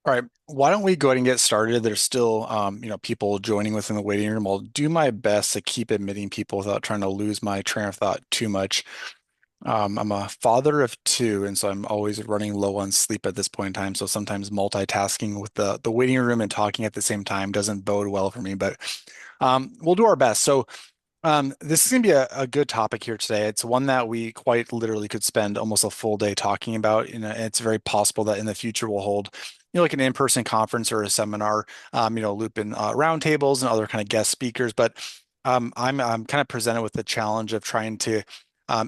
All right, why don't we go ahead and get started? There's still, people joining within the waiting room. I'll do my best to keep admitting people without trying to lose my train of thought too much. I'm a father of two, and so I'm always running low on sleep at this point in time. So sometimes multitasking with the waiting room and talking at the same time doesn't bode well for me, but we'll do our best. This is going to be a good topic here today. It's one that we quite literally could spend almost a full day talking about. And it's very possible that in the future we'll hold, like an in-person conference or a seminar, loop in roundtables and other kind of guest speakers. But I'm kind of presented with the challenge of trying to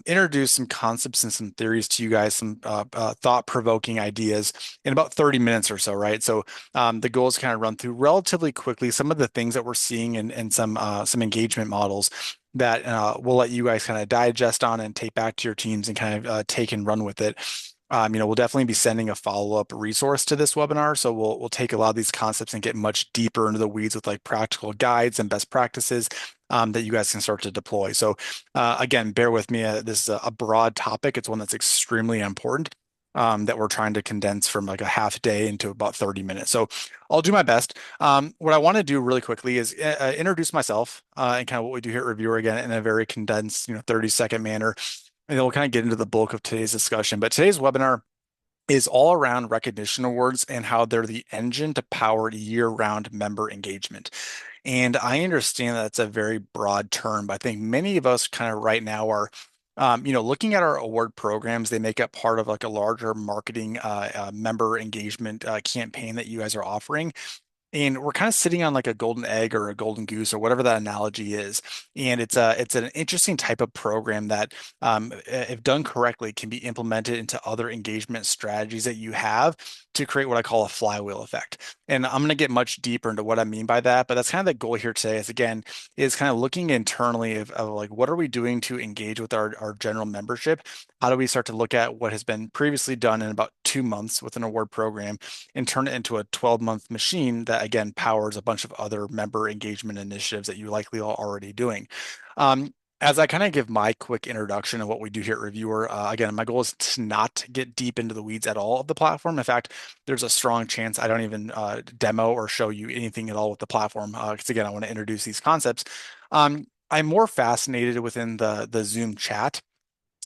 introduce some concepts and some theories to you guys, some thought-provoking ideas in about 30 minutes or so, right? The goal is to kind of run through relatively quickly some of the things that we're seeing in some engagement models that we'll let you guys kind of digest on and take back to your teams and kind of take and run with it. We'll definitely be sending a follow-up resource to this webinar, so we'll take a lot of these concepts and get much deeper into the weeds with like practical guides and best practices that you guys can start to deploy. Again, bear with me. This is a broad topic. It's one that's extremely important that we're trying to condense from like a half day into about 30 minutes. So I'll do my best. What I want to do really quickly is introduce myself and kind of what we do here at Reviewer again in a very condensed, 30-second manner. And then we'll kind of get into the bulk of today's discussion. But today's webinar is all around recognition awards and how they're the engine to power year-round member engagement. And I understand that's a very broad term, but I think many of us kind of right now are, looking at our award programs. They make up part of like a larger marketing member engagement campaign that you guys are offering. And we're kind of sitting on like a golden egg or a golden goose or whatever that analogy is. And it's an interesting type of program that, if done correctly, can be implemented into other engagement strategies that you have to create what I call a flywheel effect. And I'm going to get much deeper into what I mean by that. But that's kind of the goal here today is kind of looking internally of like, what are we doing to engage with our general membership? How do we start to look at what has been previously done in about 2 months with an award program and turn it into a 12-month machine that again powers a bunch of other member engagement initiatives that you likely are already doing. As I kind of give my quick introduction of what we do here at Reviewer, again, my goal is to not get deep into the weeds at all of the platform. In fact, there's a strong chance I don't even demo or show you anything at all with the platform, because again, I want to introduce these concepts. I'm more fascinated within the Zoom chat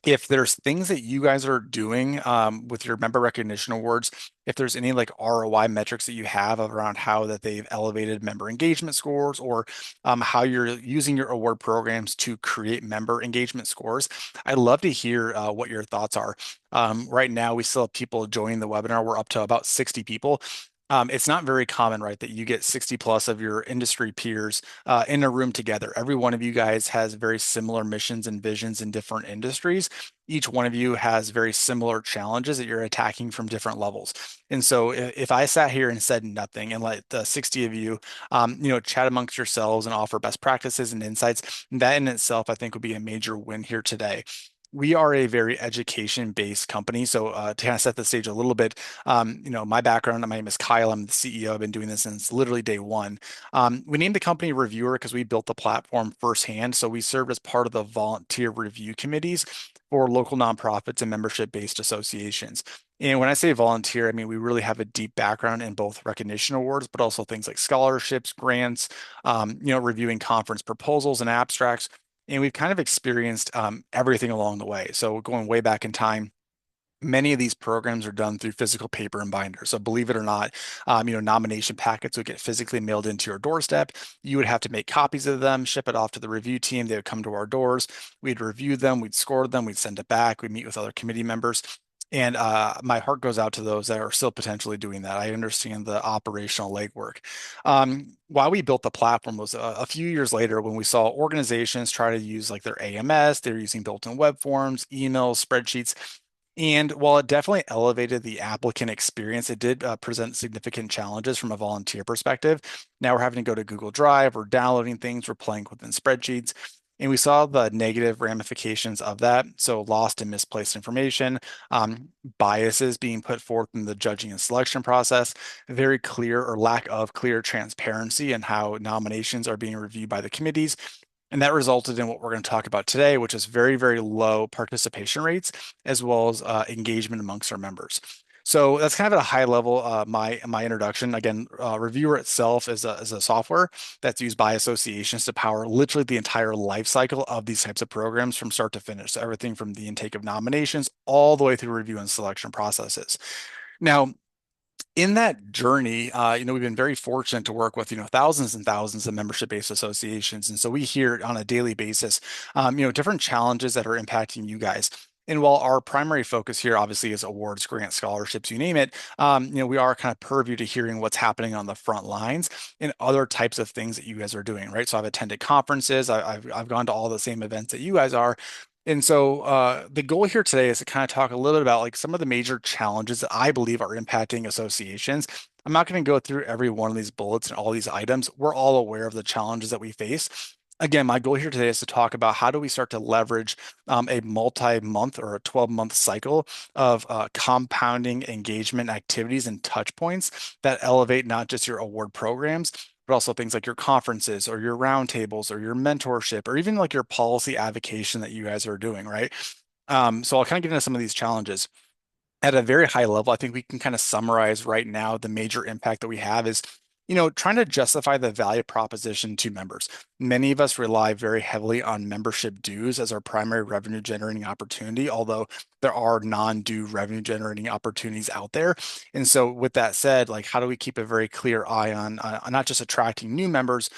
if there's things that you guys are doing with your member recognition awards, if there's any like ROI metrics that you have around how that they've elevated member engagement scores or how you're using your award programs to create member engagement scores, I'd love to hear what your thoughts are. Right now, we still have people joining the webinar. We're up to about 60 people. It's not very common, right, that you get 60 plus of your industry peers in a room together. Every one of you guys has very similar missions and visions in different industries. Each one of you has very similar challenges that you're attacking from different levels. And so if I sat here and said nothing and let the 60 of you, chat amongst yourselves and offer best practices and insights, that in itself, I think would be a major win here today. We are a very education-based company. So to kind of set the stage a little bit, my background, my name is Kyle. I'm the CEO. I've been doing this since literally day one. We named the company Reviewer because we built the platform firsthand. So we served as part of the volunteer review committees for local nonprofits and membership-based associations. And when I say volunteer, I mean we really have a deep background in both recognition awards, but also things like scholarships, grants, reviewing conference proposals and abstracts. And we've kind of experienced everything along the way. So going way back in time, many of these programs are done through physical paper and binder. So believe it or not, nomination packets would get physically mailed into your doorstep. You would have to make copies of them, ship it off to the review team. They would come to our doors. We'd review them. We'd score them. We'd send it back. We'd meet with other committee members. And my heart goes out to those that are still potentially doing that. I understand the operational legwork. Why we built the platform was a few years later when we saw organizations try to use like their AMS, they're using built-in web forms, emails, spreadsheets. And while it definitely elevated the applicant experience, it did present significant challenges from a volunteer perspective. Now we're having to go to Google Drive, we're downloading things, we're playing within spreadsheets. And we saw the negative ramifications of that. So lost and misplaced information, biases being put forth in the judging and selection process, very clear or lack of clear transparency in how nominations are being reviewed by the committees. And that resulted in what we're going to talk about today, which is very, very low participation rates, as well as engagement amongst our members. So that's kind of at a high level, my introduction. Again, Reviewer itself is a software that's used by associations to power literally the entire life cycle of these types of programs from start to finish. So everything from the intake of nominations all the way through review and selection processes. Now, in that journey, we've been very fortunate to work with, thousands and thousands of membership-based associations. And so we hear on a daily basis, different challenges that are impacting you guys. And while our primary focus here obviously is awards, grants, scholarships, you name it, we are kind of purview to hearing what's happening on the front lines and other types of things that you guys are doing, right? So I've attended conferences, I've gone to all the same events that you guys are. And so the goal here today is to kind of talk a little bit about like some of the major challenges that I believe are impacting associations. I'm not going to go through every one of these bullets and all these items. We're all aware of the challenges that we face. Again, my goal here today is to talk about how do we start to leverage a multi-month or a 12-month cycle of compounding engagement activities and touch points that elevate not just your award programs, but also things like your conferences or your roundtables or your mentorship or even like your policy advocacy that you guys are doing, right? So I'll kind of get into some of these challenges at a very high level. I think we can kind of summarize right now the major impact that we have is, trying to justify the value proposition to members. Many of us rely very heavily on membership dues as our primary revenue generating opportunity, although there are non-due revenue generating opportunities out there. And so with that said, like how do we keep a very clear eye on not just attracting new members,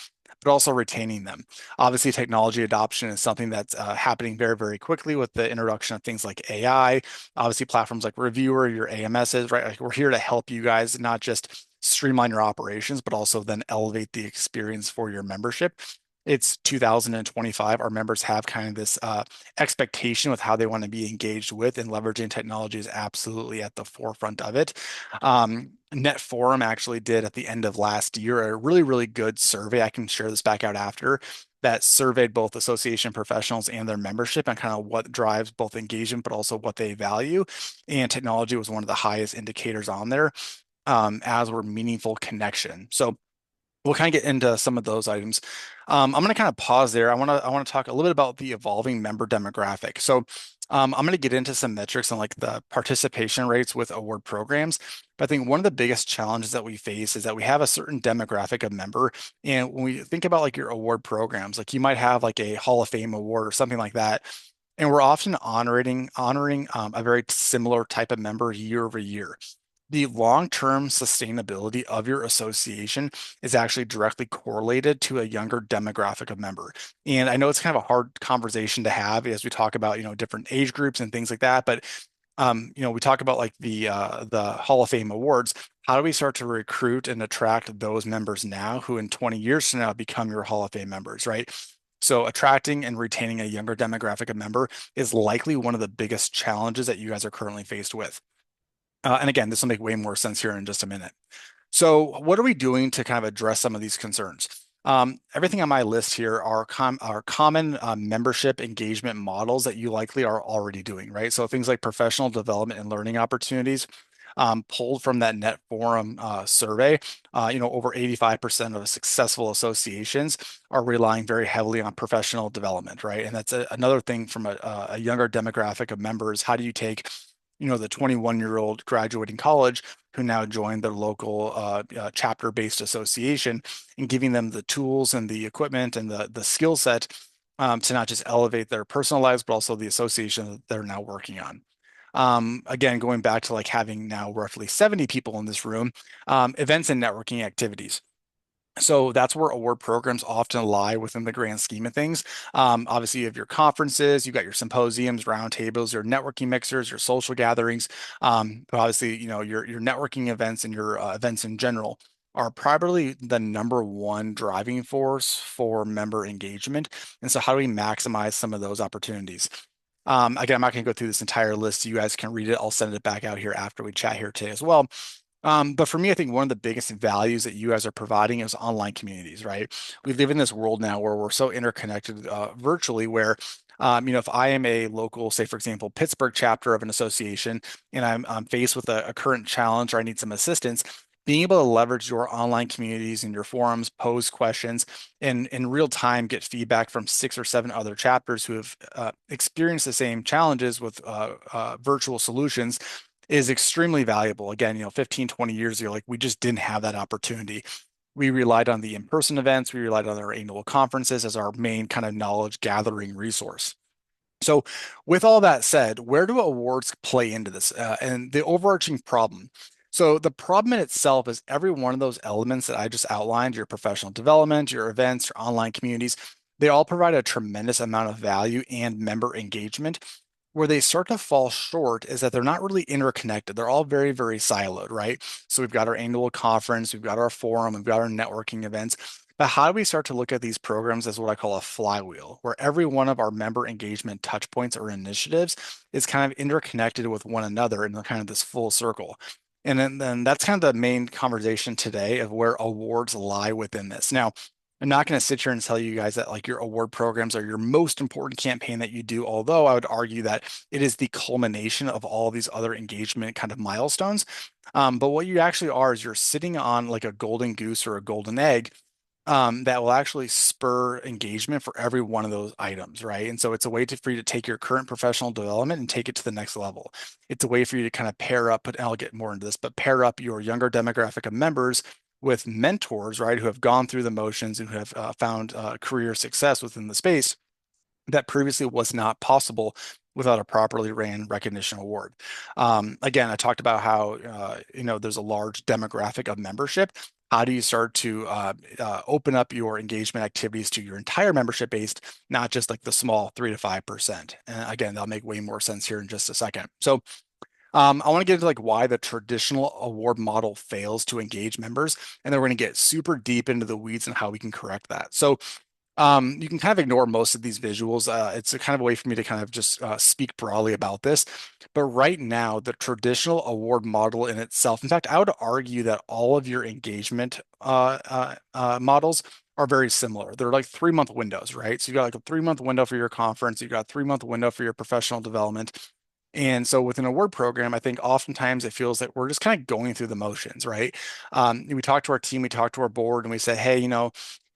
but also retaining them. Obviously, technology adoption is something that's happening very, very quickly with the introduction of things like AI. Obviously, platforms like Reviewer, your AMSs, right? Like we're here to help you guys not just streamline your operations, but also then elevate the experience for your membership. It's 2025. Our members have kind of this expectation with how they want to be engaged with, and leveraging technology is absolutely at the forefront of it. Net Forum actually did at the end of last year a really, really good survey. I can share this back out after that surveyed both association professionals and their membership and kind of what drives both engagement, but also what they value. And technology was one of the highest indicators on there, as were meaningful connection. So we'll kind of get into some of those items. I'm going to kind of pause there. I want to talk a little bit about the evolving member demographic. So I'm going to get into some metrics on like the participation rates with award programs. But I think one of the biggest challenges that we face is that we have a certain demographic of member. And when we think about like your award programs, like you might have like a Hall of Fame award or something like that. And we're often honoring a very similar type of member year over year. The long-term sustainability of your association is actually directly correlated to a younger demographic of member. And I know it's kind of a hard conversation to have as we talk about, different age groups and things like that. But we talk about like the Hall of Fame awards. How do we start to recruit and attract those members now who in 20 years from now become your Hall of Fame members, right? So attracting and retaining a younger demographic of member is likely one of the biggest challenges that you guys are currently faced with. And again, this will make way more sense here in just a minute. So what are we doing to kind of address some of these concerns? Everything on my list here are common membership engagement models that you likely are already doing, right? So things like professional development and learning opportunities, pulled from that Net Forum survey. Over 85% of successful associations are relying very heavily on professional development, right? And that's another thing from a younger demographic of members. How do you take the 21-year-old graduating college who now joined their local chapter-based association, and giving them the tools and the equipment and the skill set to not just elevate their personal lives, but also the association that they're now working on. Again, going back to like having now roughly 70 people in this room, events and networking activities. So that's where award programs often lie within the grand scheme of things. Obviously, you have your conferences, you got your symposiums, roundtables, your networking mixers, your social gatherings. But obviously, your networking events and your events in general are probably the number one driving force for member engagement. And so, how do we maximize some of those opportunities? Again, I'm not going to go through this entire list. You guys can read it. I'll send it back out here after we chat here today as well. But for me, I think one of the biggest values that you guys are providing is online communities, right? We live in this world now where we're so interconnected virtually, where if I am a local, say for example, Pittsburgh chapter of an association, and I'm faced with a current challenge or I need some assistance, being able to leverage your online communities and your forums, pose questions, and in real time get feedback from 6 or 7 other chapters who have experienced the same challenges with virtual solutions is extremely valuable. Again, 15, 20 years ago, like we just didn't have that opportunity. We relied on the in-person events, we relied on our annual conferences as our main kind of knowledge gathering resource. So, with all that said, where do awards play into this? And the overarching problem. So, the problem in itself is every one of those elements that I just outlined, your professional development, your events, your online communities, they all provide a tremendous amount of value and member engagement. Where they start to fall short is that they're not really interconnected. They're all very, very siloed, right? So we've got our annual conference, we've got our forum, we've got our networking events. But how do we start to look at these programs as what I call a flywheel, where every one of our member engagement touch points or initiatives is kind of interconnected with one another in kind of this full circle? And then that's kind of the main conversation today of where awards lie within this. Now, I'm not going to sit here and tell you guys that like your award programs are your most important campaign that you do, although I would argue that it is the culmination of all these other engagement kind of milestones. But what you actually are is you're sitting on like a golden goose or a golden egg that will actually spur engagement for every one of those items, right? And so it's a way for you to take your current professional development and take it to the next level. It's a way for you to kind of pair up, and I'll get more into this, but pair up your younger demographic of members with mentors, right, who have gone through the motions and who have found career success within the space that previously was not possible without a properly ran recognition award. Again, I talked about how there's a large demographic of membership. How do you start to open up your engagement activities to your entire membership base, not just like the small 3 to 5%? And again, that'll make way more sense here in just a second. So I want to get into like why the traditional award model fails to engage members, and then we're going to get super deep into the weeds and how we can correct that. So you can kind of ignore most of these visuals. It's a kind of a way for me to kind of just speak broadly about this. But right now, the traditional award model in itself, in fact, I would argue that all of your engagement models are very similar. They're like 3 month windows, right? So you got like a 3 month window for your conference, you got a 3 month window for your professional development. And so with an award program, I think oftentimes it feels like we're just kind of going through the motions, right? We talk to our team, we talk to our board, and we say, hey,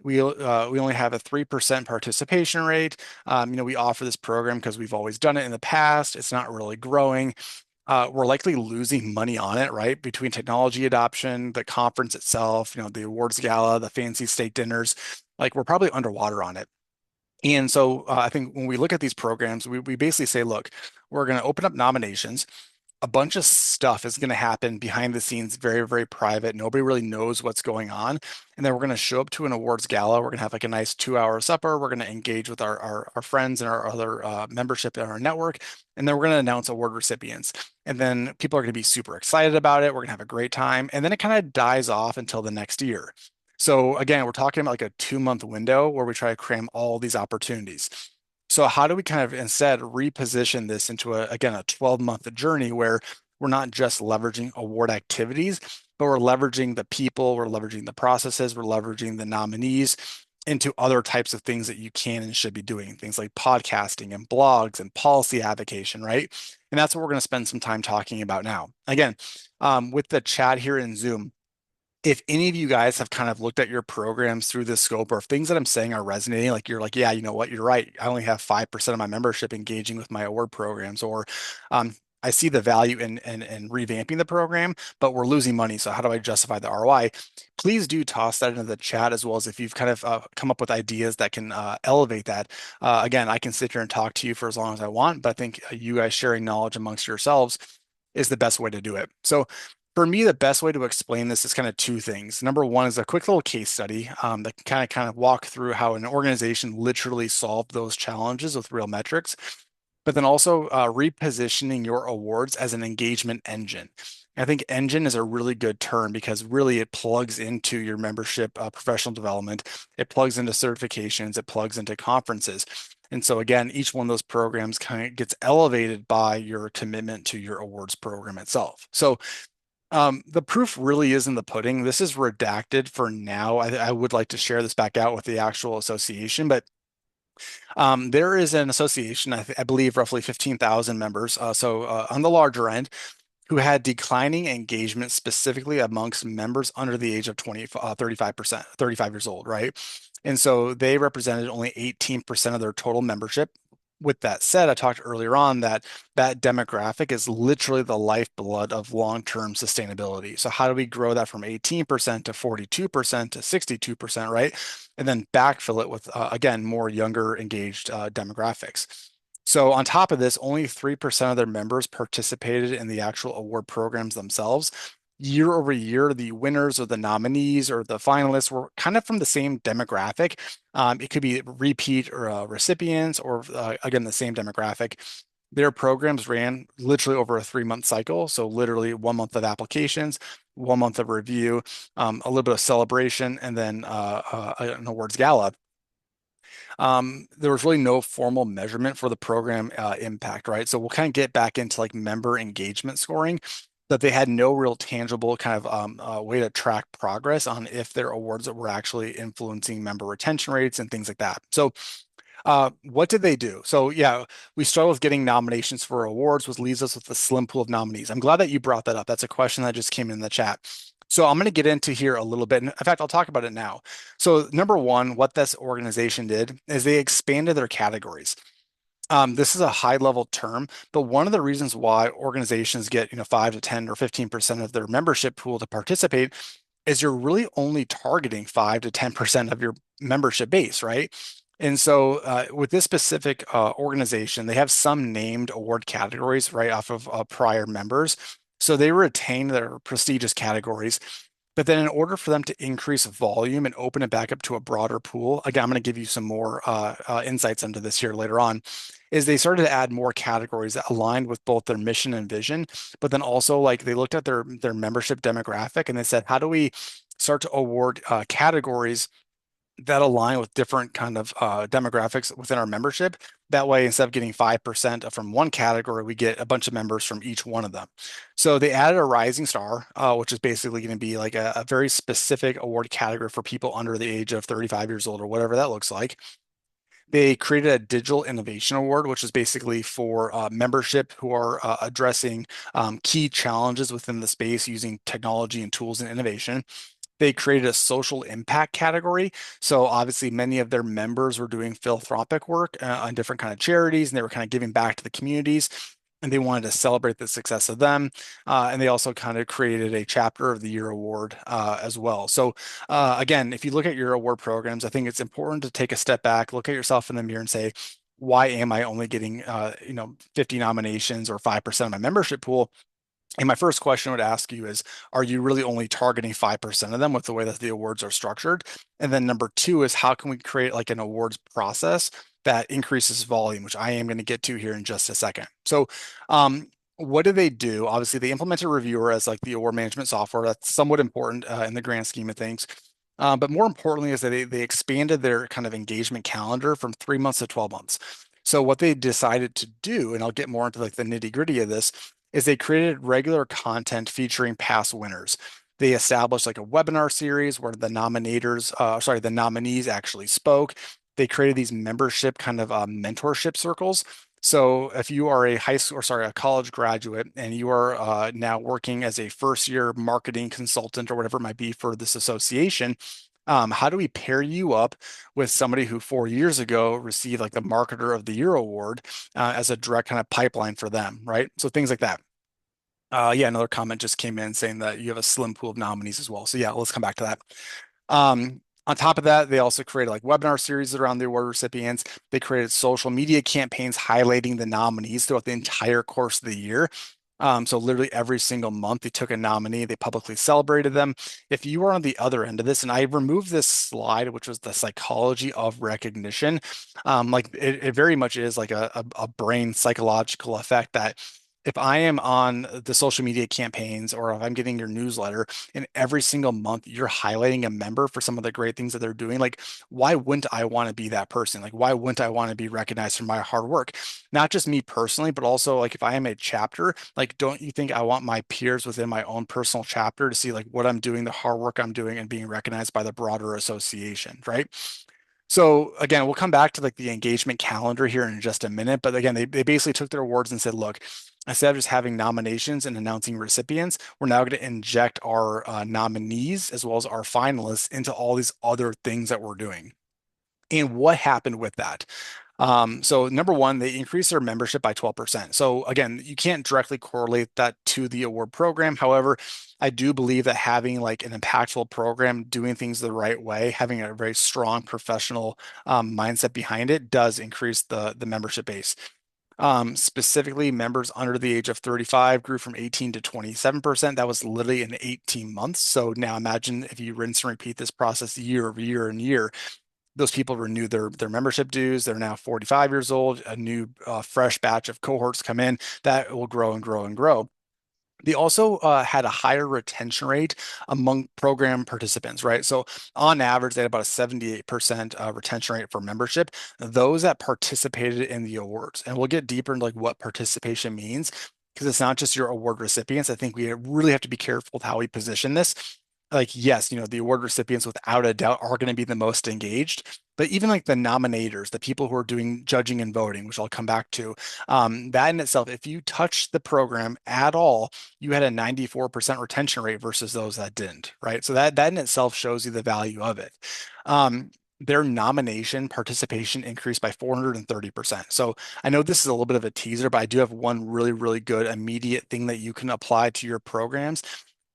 we only have a 3% participation rate. We offer this program because we've always done it in the past. It's not really growing. We're likely losing money on it, right? Between technology adoption, the conference itself, the awards gala, the fancy steak dinners, like we're probably underwater on it. And so I think when we look at these programs, we basically say, look, we're going to open up nominations. A bunch of stuff is going to happen behind the scenes, very, very private. Nobody really knows what's going on. And then we're going to show up to an awards gala. We're going to have like a nice 2 hour supper. We're going to engage with our friends and our other membership in our network. And then we're going to announce award recipients. And then people are going to be super excited about it. We're going to have a great time. And then it kind of dies off until the next year. So again, we're talking about like a 2 month window where we try to cram all these opportunities. So how do we kind of instead reposition this into again, a 12-month journey where we're not just leveraging award activities, but we're leveraging the people, we're leveraging the processes, we're leveraging the nominees into other types of things that you can and should be doing, things like podcasting and blogs and policy advocation, right? And that's what we're going to spend some time talking about now. Again, with the chat here in Zoom, if any of you guys have kind of looked at your programs through this scope, or if things that I'm saying are resonating, like you're like, yeah, you know what, you're right. I only have 5% of my membership engaging with my award programs, or I see the value in revamping the program, but we're losing money. So how do I justify the ROI? Please do toss that into the chat, as well as if you've kind of come up with ideas that can elevate that. Again, I can sit here and talk to you for as long as I want, but I think you guys sharing knowledge amongst yourselves is the best way to do it. So for me, the best way to explain this is kind of two things. Number one is a quick little case study that can kind of walk through how an organization literally solved those challenges with real metrics, but then also repositioning your awards as an engagement engine. I think engine is a really good term because really it plugs into your membership professional development. It plugs into certifications. It plugs into conferences. And so again, each one of those programs kind of gets elevated by your commitment to your awards program itself. So the proof really is in the pudding. This is redacted for now. I would like to share this back out with the actual association, but there is an association, I believe roughly 15,000 members, so on the larger end, who had declining engagement specifically amongst members under the age of 35%, 35 years old, right? And so they represented only 18% of their total membership. with that said, I talked earlier on that that demographic is literally the lifeblood of long-term sustainability. So how do we grow that from 18% to 42% to 62%, right? And then backfill it with, again, more younger engaged demographics. So on top of this, only 3% of their members participated in the actual award programs themselves. Year over year, the winners or the nominees or the finalists were kind of from the same demographic. It could be repeat or recipients or again, the same demographic. Their programs ran literally over a 3 month cycle. So literally 1 month of applications, 1 month of review, a little bit of celebration, and then an awards gala. There was really no formal measurement for the program impact, right? So we'll kind of get back into like member engagement scoring, that they had no real tangible kind of way to track progress on if their awards were actually influencing member retention rates and things like that. So what did they do? So yeah, we struggle with getting nominations for awards, which leaves us with a slim pool of nominees. I'm glad that you brought that up. That's a question that just came in the chat. So I'm going to get into here a little bit. In fact, I'll talk about it now. So number one, what this organization did is they expanded their categories. This is a high level term, but one of the reasons why organizations get, 5 to 10 or 15% of their membership pool to participate is you're really only targeting 5 to 10% of your membership base, right? And so with this specific organization, they have some named award categories right off of prior members. So they retain their prestigious categories. But then in order for them to increase volume and open it back up to a broader pool, again, I'm going to give you some more insights into this here later on, is they started to add more categories that aligned with both their mission and vision, but then also like they looked at their membership demographic and they said, how do we start to award categories that align with different kind of demographics within our membership? That way, instead of getting 5% from one category, we get a bunch of members from each one of them. So they added a rising star, which is basically going to be like a very specific award category for people under the age of 35 years old or whatever that looks like. They created a digital innovation award, which is basically for membership who are addressing key challenges within the space using technology and tools and innovation. They created a social impact category. So obviously many of their members were doing philanthropic work on different kind of charities, and they were kind of giving back to the communities. And they wanted to celebrate the success of them. And they also kind of created a chapter of the year award as well. So again, if you look at your award programs, I think it's important to take a step back, look at yourself in the mirror and say, why am I only getting 50 nominations or 5% of my membership pool? And my first question I would ask you is, are you really only targeting 5% of them with the way that the awards are structured? And then number two is, how can we create like an awards process that increases volume, which I am going to get to here in just a second. So what do they do? Obviously, they implemented Reviewer as like the award management software. That's somewhat important in the grand scheme of things. But more importantly is that they expanded their kind of engagement calendar from 3 months to 12 months. So what they decided to do, and I'll get more into like the nitty gritty of this, is they created regular content featuring past winners. They established like a webinar series where the nominees actually spoke. They created these membership kind of mentorship circles. So if you are a college graduate and you are now working as a first year marketing consultant or whatever it might be for this association, how do we pair you up with somebody who 4 years ago received like the Marketer of the Year award as a direct kind of pipeline for them, right? So things like that. Yeah, another comment just came in saying that you have a slim pool of nominees as well. So yeah, let's come back to that. On top of that, they also created like webinar series around the award recipients. They created social media campaigns highlighting the nominees throughout the entire course of the year. So literally every single month they took a nominee, they publicly celebrated them. If you are on the other end of this, and I removed this slide, which was the psychology of recognition, like it very much is like a brain psychological effect that if I am on the social media campaigns or if I'm getting your newsletter and every single month you're highlighting a member for some of the great things that they're doing, like why wouldn't I want to be that person? Like why wouldn't I want to be recognized for my hard work? Not just me personally, but also like if I am a chapter, like don't you think I want my peers within my own personal chapter to see like what I'm doing, the hard work I'm doing, and being recognized by the broader association, right? So again, we'll come back to like the engagement calendar here in just a minute. But again, they basically took their awards and said, look, instead of just having nominations and announcing recipients, we're now going to inject our nominees as well as our finalists into all these other things that we're doing. And what happened with that? So number one, they increase their membership by 12%. So again, you can't directly correlate that to the award program. However, I do believe that having like an impactful program, doing things the right way, having a very strong professional mindset behind it does increase the membership base. Specifically, members under the age of 35 grew from 18 to 27%. That was literally in 18 months. So now imagine if you rinse and repeat this process year over year and year, those people renew their membership dues. They're now 45 years old. A new fresh batch of cohorts come in that will grow and grow and grow. They also had a higher retention rate among program participants, right? So on average, they had about a 78% retention rate for membership. Those that participated in the awards, and we'll get deeper into like what participation means, because it's not just your award recipients. I think we really have to be careful with how we position this. Like, yes, the award recipients without a doubt are going to be the most engaged, but even like the nominators, the people who are doing judging and voting, which I'll come back to, that in itself, if you touch the program at all, you had a 94% retention rate versus those that didn't, right? So that in itself shows you the value of it. Their nomination participation increased by 430%. So I know this is a little bit of a teaser, but I do have one really, really good immediate thing that you can apply to your programs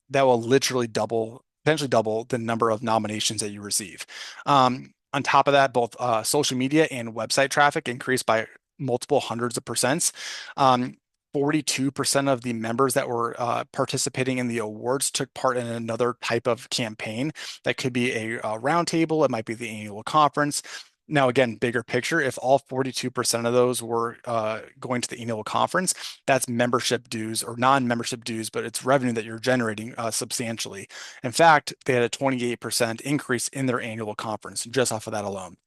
that will literally double, potentially double the number of nominations that you receive. On top of that, both social media and website traffic increased by multiple hundreds of percents. 42% of the members that were participating in the awards took part in another type of campaign. That could be a roundtable, it might be the annual conference. Now, again, bigger picture, if all 42% of those were going to the annual conference, that's membership dues or non-membership dues, but it's revenue that you're generating substantially. In fact, they had a 28% increase in their annual conference just off of that alone.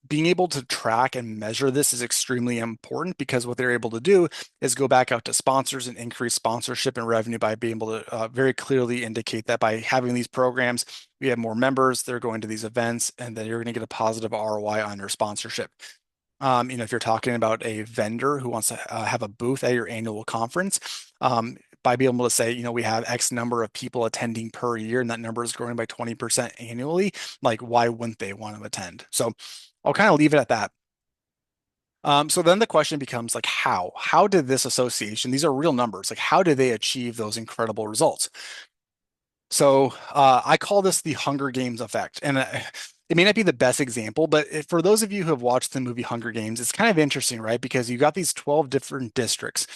Being able to track and measure this is extremely important because what they're able to do is go back out to sponsors and increase sponsorship and revenue by being able to very clearly indicate that by having these programs, we have more members, they're going to these events, and then you're going to get a positive ROI on your sponsorship. If you're talking about a vendor who wants to have a booth at your annual conference, by being able to say, we have X number of people attending per year, and that number is growing by 20% annually, like why wouldn't they want to attend? So I'll kind of leave it at that. So then the question becomes like, how? How did this association, these are real numbers, like how did they achieve those incredible results? So I call this the Hunger Games effect. And it may not be the best example, but for those of you who have watched the movie Hunger Games, it's kind of interesting, right? Because you got these 12 different districts.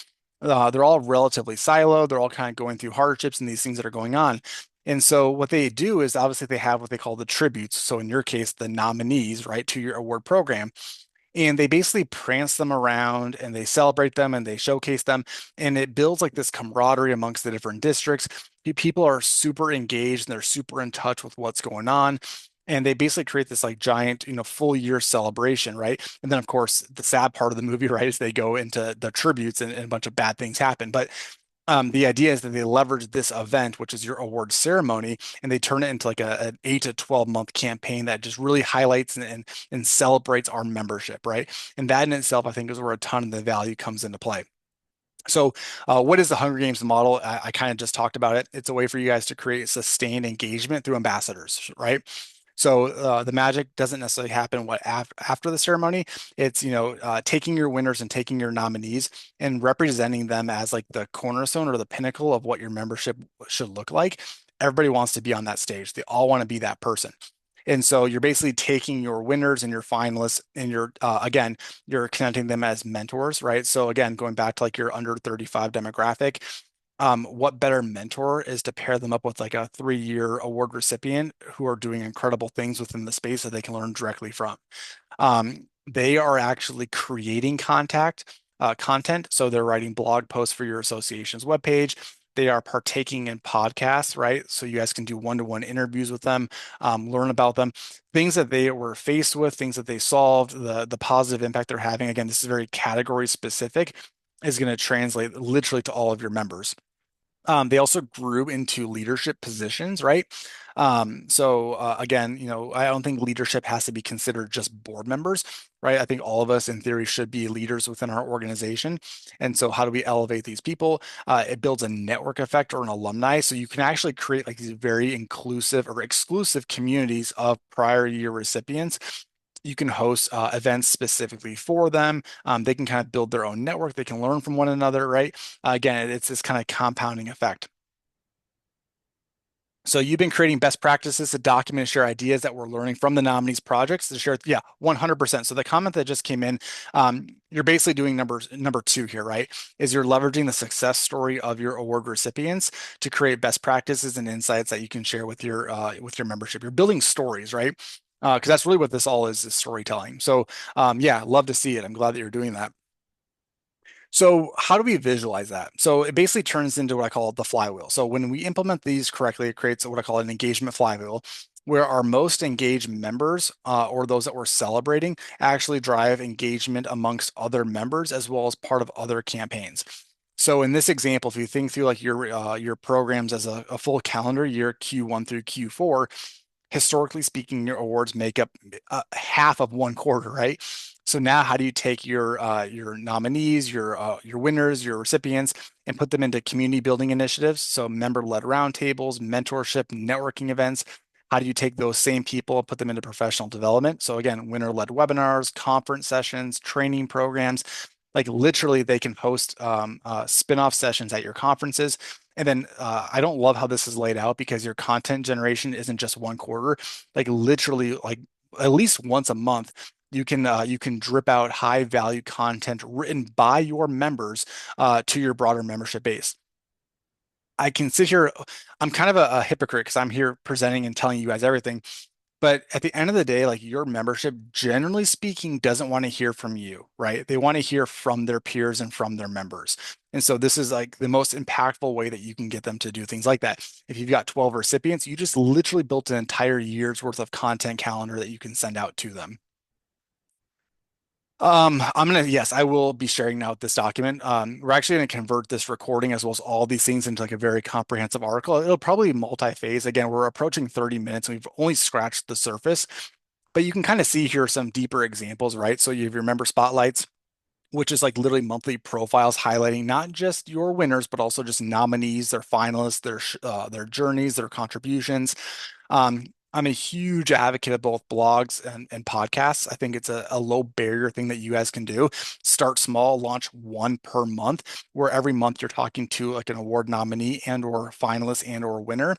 They're all relatively siloed. They're all kind of going through hardships and these things that are going on. And so what they do is obviously they have what they call the tributes. So in your case, the nominees, right, to your award program. And they basically prance them around and they celebrate them and they showcase them. And it builds like this camaraderie amongst the different districts. People are super engaged and they're super in touch with what's going on. And they basically create this like giant, full year celebration, right? And then, of course, the sad part of the movie, right, is they go into the tributes and a bunch of bad things happen. But the idea is that they leverage this event, which is your award ceremony, and they turn it into like an 8 to 12 month campaign that just really highlights and celebrates our membership, right? And that in itself, I think, is where a ton of the value comes into play. So, what is the Hunger Games model? I kind of just talked about it. It's a way for you guys to create sustained engagement through ambassadors, right? So the magic doesn't necessarily happen after the ceremony. It's taking your winners and taking your nominees and representing them as like the cornerstone or the pinnacle of what your membership should look like. Everybody wants to be on that stage. They all want to be that person. And so you're basically taking your winners and your finalists and again, you're connecting them as mentors, right? So again, going back to like your under 35 demographic, what better mentor is to pair them up with like a 3-year award recipient who are doing incredible things within the space that they can learn directly from. They are actually creating content. So they're writing blog posts for your association's webpage. They are partaking in podcasts, right? So you guys can do one-to-one interviews with them, learn about them, things that they were faced with, things that they solved, the positive impact they're having. Again, this is very category specific, is going to translate literally to all of your members. They also grew into leadership positions, right? So again, I don't think leadership has to be considered just board members, right? I think all of us in theory should be leaders within our organization. And so how do we elevate these people? It builds a network effect or an alumni. So you can actually create like these very inclusive or exclusive communities of prior year recipients You can host events specifically for them. They can kind of build their own network. They can learn from one another, right? Again, it's this kind of compounding effect. So you've been creating best practices to document and share ideas that we're learning from the nominees projects to share. Yeah, 100%. So the comment that just came in, you're basically doing number two here, right? Is you're leveraging the success story of your award recipients to create best practices and insights that you can share with your membership. You're building stories, right? Because that's really what this all is storytelling. So yeah, love to see it. I'm glad that you're doing that. So how do we visualize that? So it basically turns into what I call the flywheel. So when we implement these correctly, it creates what I call an engagement flywheel, where our most engaged members or those that we're celebrating actually drive engagement amongst other members as well as part of other campaigns. So in this example, if you think through like your programs as a full calendar year, Q1 through Q4, historically speaking, your awards make up half of one quarter, right? So now, how do you take your nominees, your winners, your recipients, and put them into community building initiatives? So member-led roundtables, mentorship, networking events. How do you take those same people and put them into professional development? So again, winner-led webinars, conference sessions, training programs. Like literally, they can host spin-off sessions at your conferences. And then I don't love how this is laid out because your content generation isn't just one quarter. Like literally, like at least once a month, you can drip out high value content written by your members to your broader membership base. I can sit here. I'm kind of a hypocrite because I'm here presenting and telling you guys everything. But at the end of the day, like your membership, generally speaking, doesn't want to hear from you, right? They want to hear from their peers and from their members. And so this is like the most impactful way that you can get them to do things like that. If you've got 12 recipients, you just literally built an entire year's worth of content calendar that you can send out to them. Yes, I will be sharing now this document. We're actually going to convert this recording as well as all these things into like a very comprehensive article. It'll probably be multi-phase. Again, we're approaching 30 minutes and we've only scratched the surface, but you can kind of see here some deeper examples, right? So you have your member spotlights, which is like literally monthly profiles highlighting not just your winners, but also just nominees, their finalists, their journeys, their contributions. I'm a huge advocate of both blogs and podcasts. I think it's a low barrier thing that you guys can do. Start small, launch one per month, where every month you're talking to like an award nominee and or finalist and or winner.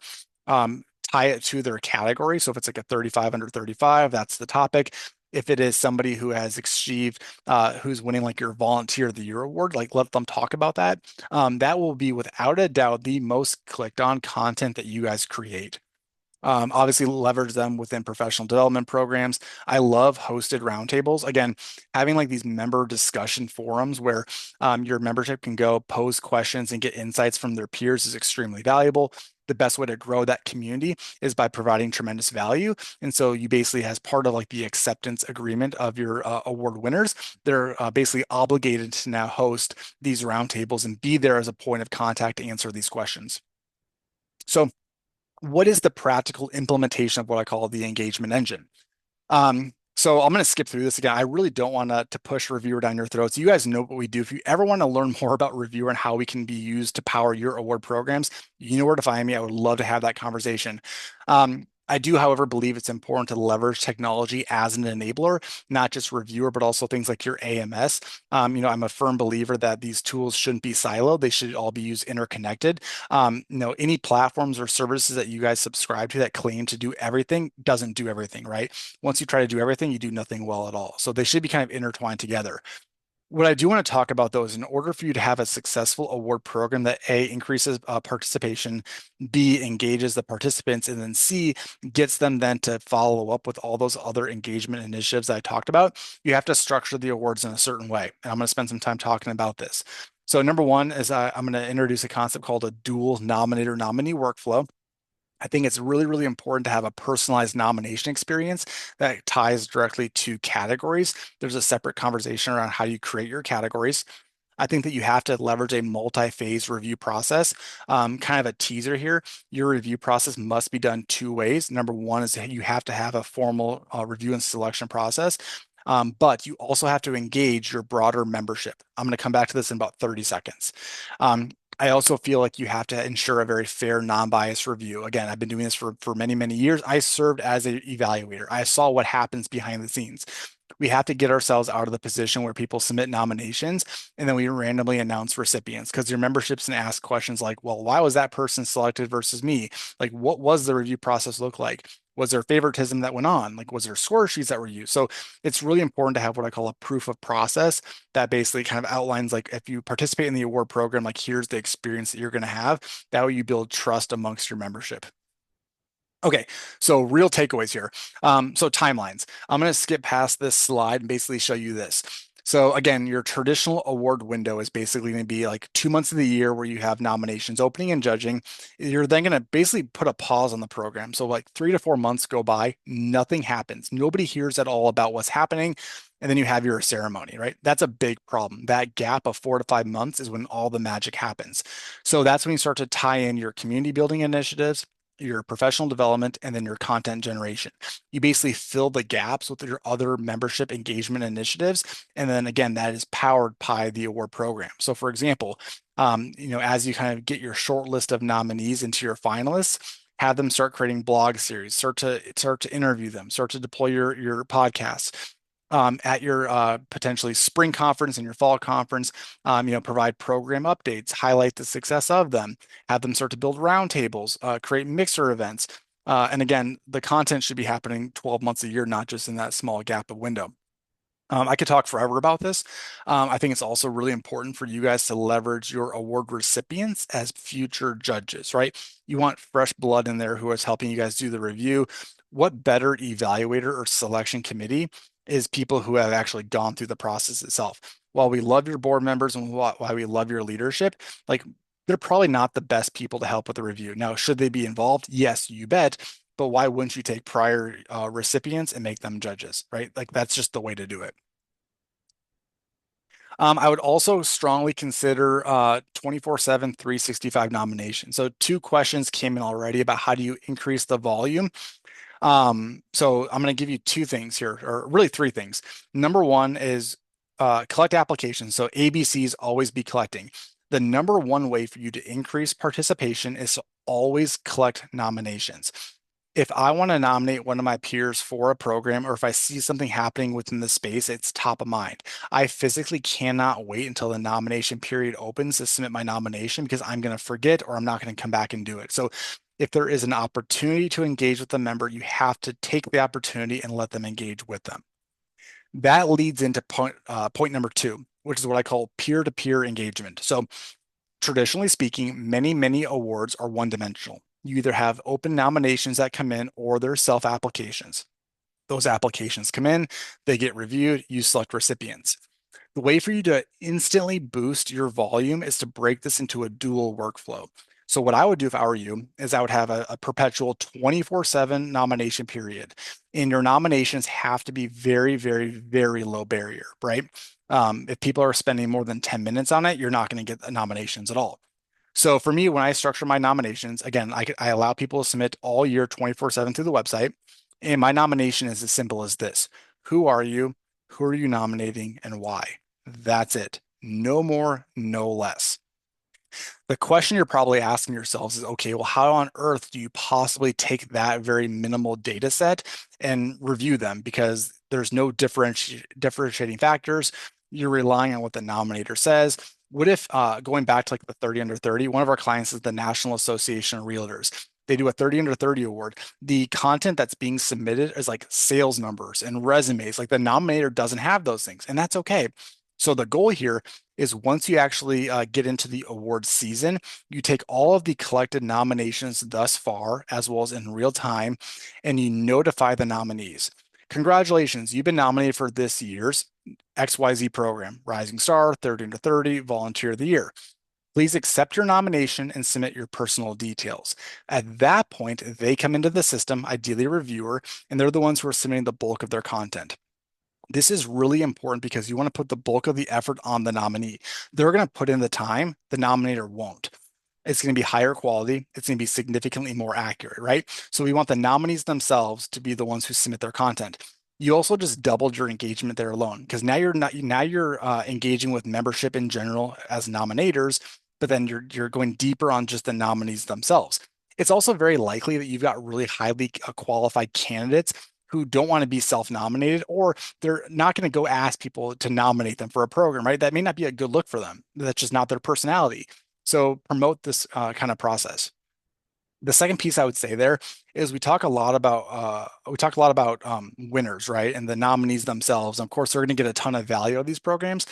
Tie it to their category. So if it's like a 35 under 35, that's the topic. If it is somebody who has achieved, who's winning like your Volunteer of the Year award, like let them talk about that. That will be without a doubt the most clicked on content that you guys create. Obviously, leverage them within professional development programs. I love hosted roundtables. Again, having like these member discussion forums where your membership can go pose questions and get insights from their peers is extremely valuable. The best way to grow that community is by providing tremendous value. And so you basically, as part of like the acceptance agreement of your award winners, they're basically obligated to now host these roundtables and be there as a point of contact to answer these questions. So what is the practical implementation of what I call the engagement engine? So I'm going to skip through this again. I really don't want to push Reviewer down your throats. You guys know what we do. If you ever want to learn more about Reviewer and how we can be used to power your award programs, you know where to find me. I would love to have that conversation. I do, however, believe it's important to leverage technology as an enabler, not just Reviewer, but also things like your AMS. I'm a firm believer that these tools shouldn't be siloed. They should all be used interconnected. Any platforms or services that you guys subscribe to that claim to do everything doesn't do everything, right? Once you try to do everything, you do nothing well at all. So they should be kind of intertwined together. What I do want to talk about though is in order for you to have a successful award program that A, increases participation, B, engages the participants, and then C, gets them then to follow up with all those other engagement initiatives that I talked about, you have to structure the awards in a certain way. And I'm going to spend some time talking about this. So number one is I'm going to introduce a concept called a dual nominator nominee workflow. I think it's really, really important to have a personalized nomination experience that ties directly to categories. There's a separate conversation around how you create your categories. I think that you have to leverage a multi-phase review process. Kind of a teaser here. Your review process must be done two ways. Number one is that you have to have a formal review and selection process. But you also have to engage your broader membership. I'm going to come back to this in about 30 seconds. I also feel like you have to ensure a very fair, non-biased review. Again, I've been doing this for many, many years. I served as an evaluator. I saw what happens behind the scenes. We have to get ourselves out of the position where people submit nominations and then we randomly announce recipients because your membership's going to ask questions like, well, why was that person selected versus me? Like, what was the review process look like? Was there favoritism that went on? Like, was there score sheets that were used? So it's really important to have what I call a proof of process that basically kind of outlines like if you participate in the award program, like here's the experience that you're going to have. That way you build trust amongst your membership. Okay, so real takeaways here. So timelines. I'm going to skip past this slide and basically show you this. So again, your traditional award window is basically going to be like 2 months of the year where you have nominations opening and judging. You're then going to basically put a pause on the program. So like 3 to 4 months go by, nothing happens. Nobody hears at all about what's happening. And then you have your ceremony, right? That's a big problem. That gap of 4 to 5 months is when all the magic happens. So that's when you start to tie in your community building initiatives, your professional development, and then your content generation. You basically fill the gaps with your other membership engagement initiatives. And then again, that is powered by the award program. So for example, as you kind of get your short list of nominees into your finalists, have them start creating blog series, start to interview them, start to deploy your podcasts. At your potentially spring conference and your fall conference, provide program updates, highlight the success of them, have them start to build roundtables, create mixer events. And again, the content should be happening 12 months a year, not just in that small gap of window. I could talk forever about this. I think it's also really important for you guys to leverage your award recipients as future judges, right? You want fresh blood in there who is helping you guys do the review. What better evaluator or selection committee is people who have actually gone through the process itself? While we love your board members and why we love your leadership, like they're probably not the best people to help with the review. Now, should they be involved? Yes, you bet. But why wouldn't you take prior recipients and make them judges, right? Like that's just the way to do it. I would also strongly consider 24/7, 365 nominations. So two questions came in already about how do you increase the volume. So I'm going to give you two things here, or really three things. Number one is collect applications. So ABCs always be collecting. The number one way for you to increase participation is to always collect nominations. If I want to nominate one of my peers for a program, or if I see something happening within the space, it's top of mind. I physically cannot wait until the nomination period opens to submit my nomination because I'm going to forget or I'm not going to come back and do it. So if there is an opportunity to engage with a member, you have to take the opportunity and let them engage with them. That leads into point number two, which is what I call peer-to-peer engagement. So traditionally speaking, many awards are one-dimensional. You either have open nominations that come in or they're self-applications. Those applications come in, they get reviewed, you select recipients. The way for you to instantly boost your volume is to break this into a dual workflow. So what I would do if I were you is I would have a perpetual 24/7 nomination period. And your nominations have to be very low barrier, right? If people are spending more than 10 minutes on it, you're not going to get nominations at all. So for me, when I structure my nominations, again, I allow people to submit all year 24/7 through the website. And my nomination is as simple as this. Who are you? Who are you nominating and why? That's it. No more, no less. The question you're probably asking yourselves is, okay, well, how on earth do you possibly take that very minimal data set and review them? Because there's no differentiating factors. You're relying on what the nominator says. What if, going back to like the 30 under 30, one of our clients is the National Association of Realtors. They do a 30 under 30 award. The content that's being submitted is like sales numbers and resumes. Like the nominator doesn't have those things, and that's okay. So the goal here is once you actually get into the award season, you take all of the collected nominations thus far, as well as in real time, and you notify the nominees. Congratulations, you've been nominated for this year's XYZ program, Rising Star, 30 to 30, Volunteer of the Year. Please accept your nomination and submit your personal details. At that point, they come into the system, ideally a reviewer, and they're the ones who are submitting the bulk of their content. This is really important because you want to put the bulk of the effort on the nominee. They're going to put in the time, the nominator won't. It's going to be higher quality. It's going to be significantly more accurate, right? So we want the nominees themselves to be the ones who submit their content. You also just doubled your engagement there alone because now you're engaging with membership in general as nominators, but then you're going deeper on just the nominees themselves. It's also very likely that you've got really highly qualified candidates who don't want to be self-nominated, or they're not going to go ask people to nominate them for a program, right? That may not be a good look for them. That's just not their personality. So promote this kind of process. The second piece I would say there is we talk a lot about winners, right? And the nominees themselves. Of course, they're going to get a ton of value out of these programs.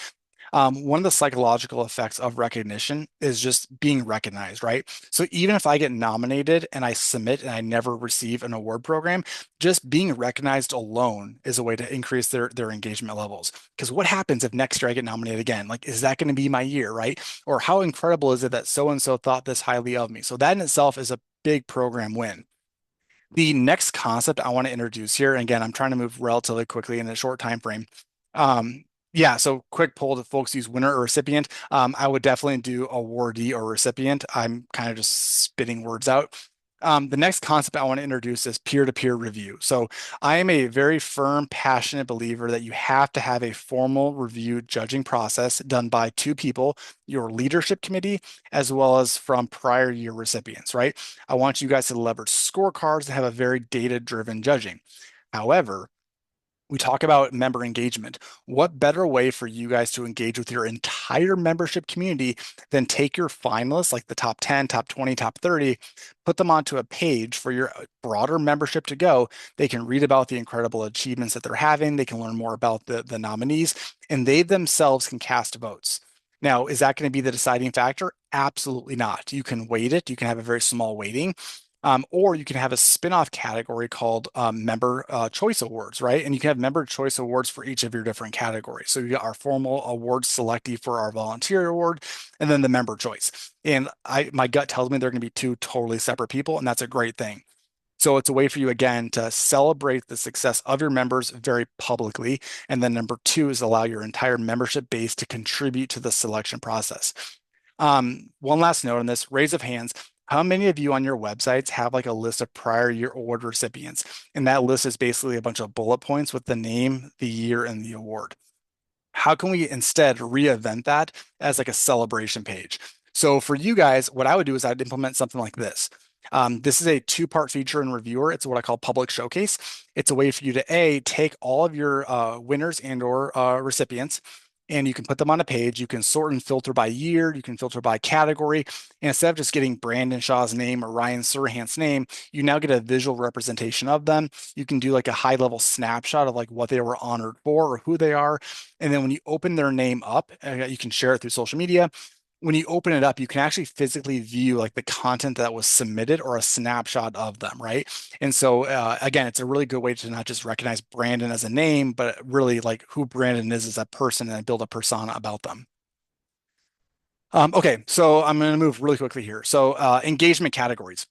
One of the psychological effects of recognition is just being recognized, right? So even if I get nominated and I submit and I never receive an award program, just being recognized alone is a way to increase their engagement levels. Because what happens if next year I get nominated again? Like, is that going to be my year, right? Or how incredible is it that so and so thought this highly of me? So that in itself is a big program win. The next concept I want to introduce here, and again, I'm trying to move relatively quickly in a short time frame. Yeah, so quick poll to folks use winner or recipient. I would definitely do awardee or recipient. I'm kind of just spitting words out. The next concept I want to introduce is peer-to-peer review. So I am a very firm, passionate believer that you have to have a formal review judging process done by two people, your leadership committee, as well as from prior year recipients, right? I want you guys to leverage scorecards and have a very data-driven judging. However, we talk about member engagement. What better way for you guys to engage with your entire membership community than take your finalists, like the top 10, top 20, top 30, put them onto a page for your broader membership to go. They can read about the incredible achievements that they're having. They can learn more about the nominees, and they themselves can cast votes. Now, is that going to be the deciding factor? Absolutely not. You can weight it. You can have a very small weighting, or you can have a spin-off category called member choice awards, right? And you can have member choice awards for each of your different categories. So you got our formal award selectee for our volunteer award, and then the member choice. And my gut tells me they're going to be two totally separate people, and that's a great thing. So it's a way for you again to celebrate the success of your members very publicly. And then number two is allow your entire membership base to contribute to the selection process. One last note on this, raise of hands. How many of you on your websites have like a list of prior year award recipients? And that list is basically a bunch of bullet points with the name, the year, and the award. How can we instead reinvent that as like a celebration page? So for you guys, what I would do is I'd implement something like this. This is a two-part feature in Reviewer. It's what I call public showcase. It's a way for you to take all of your winners and or recipients, and you can put them on a page. You can sort and filter by year. You can filter by category. And instead of just getting Brandon Shaw's name or Ryan Serhant's name, you now get a visual representation of them. You can do like a high-level snapshot of like what they were honored for or who they are. And then when you open their name up, you can share it through social media. When you open it up, you can actually physically view like the content that was submitted or a snapshot of them, right? And so again, it's a really good way to not just recognize Brandon as a name, but really like who Brandon is as a person and build a persona about them. Okay, so I'm going to move really quickly here. So engagement categories.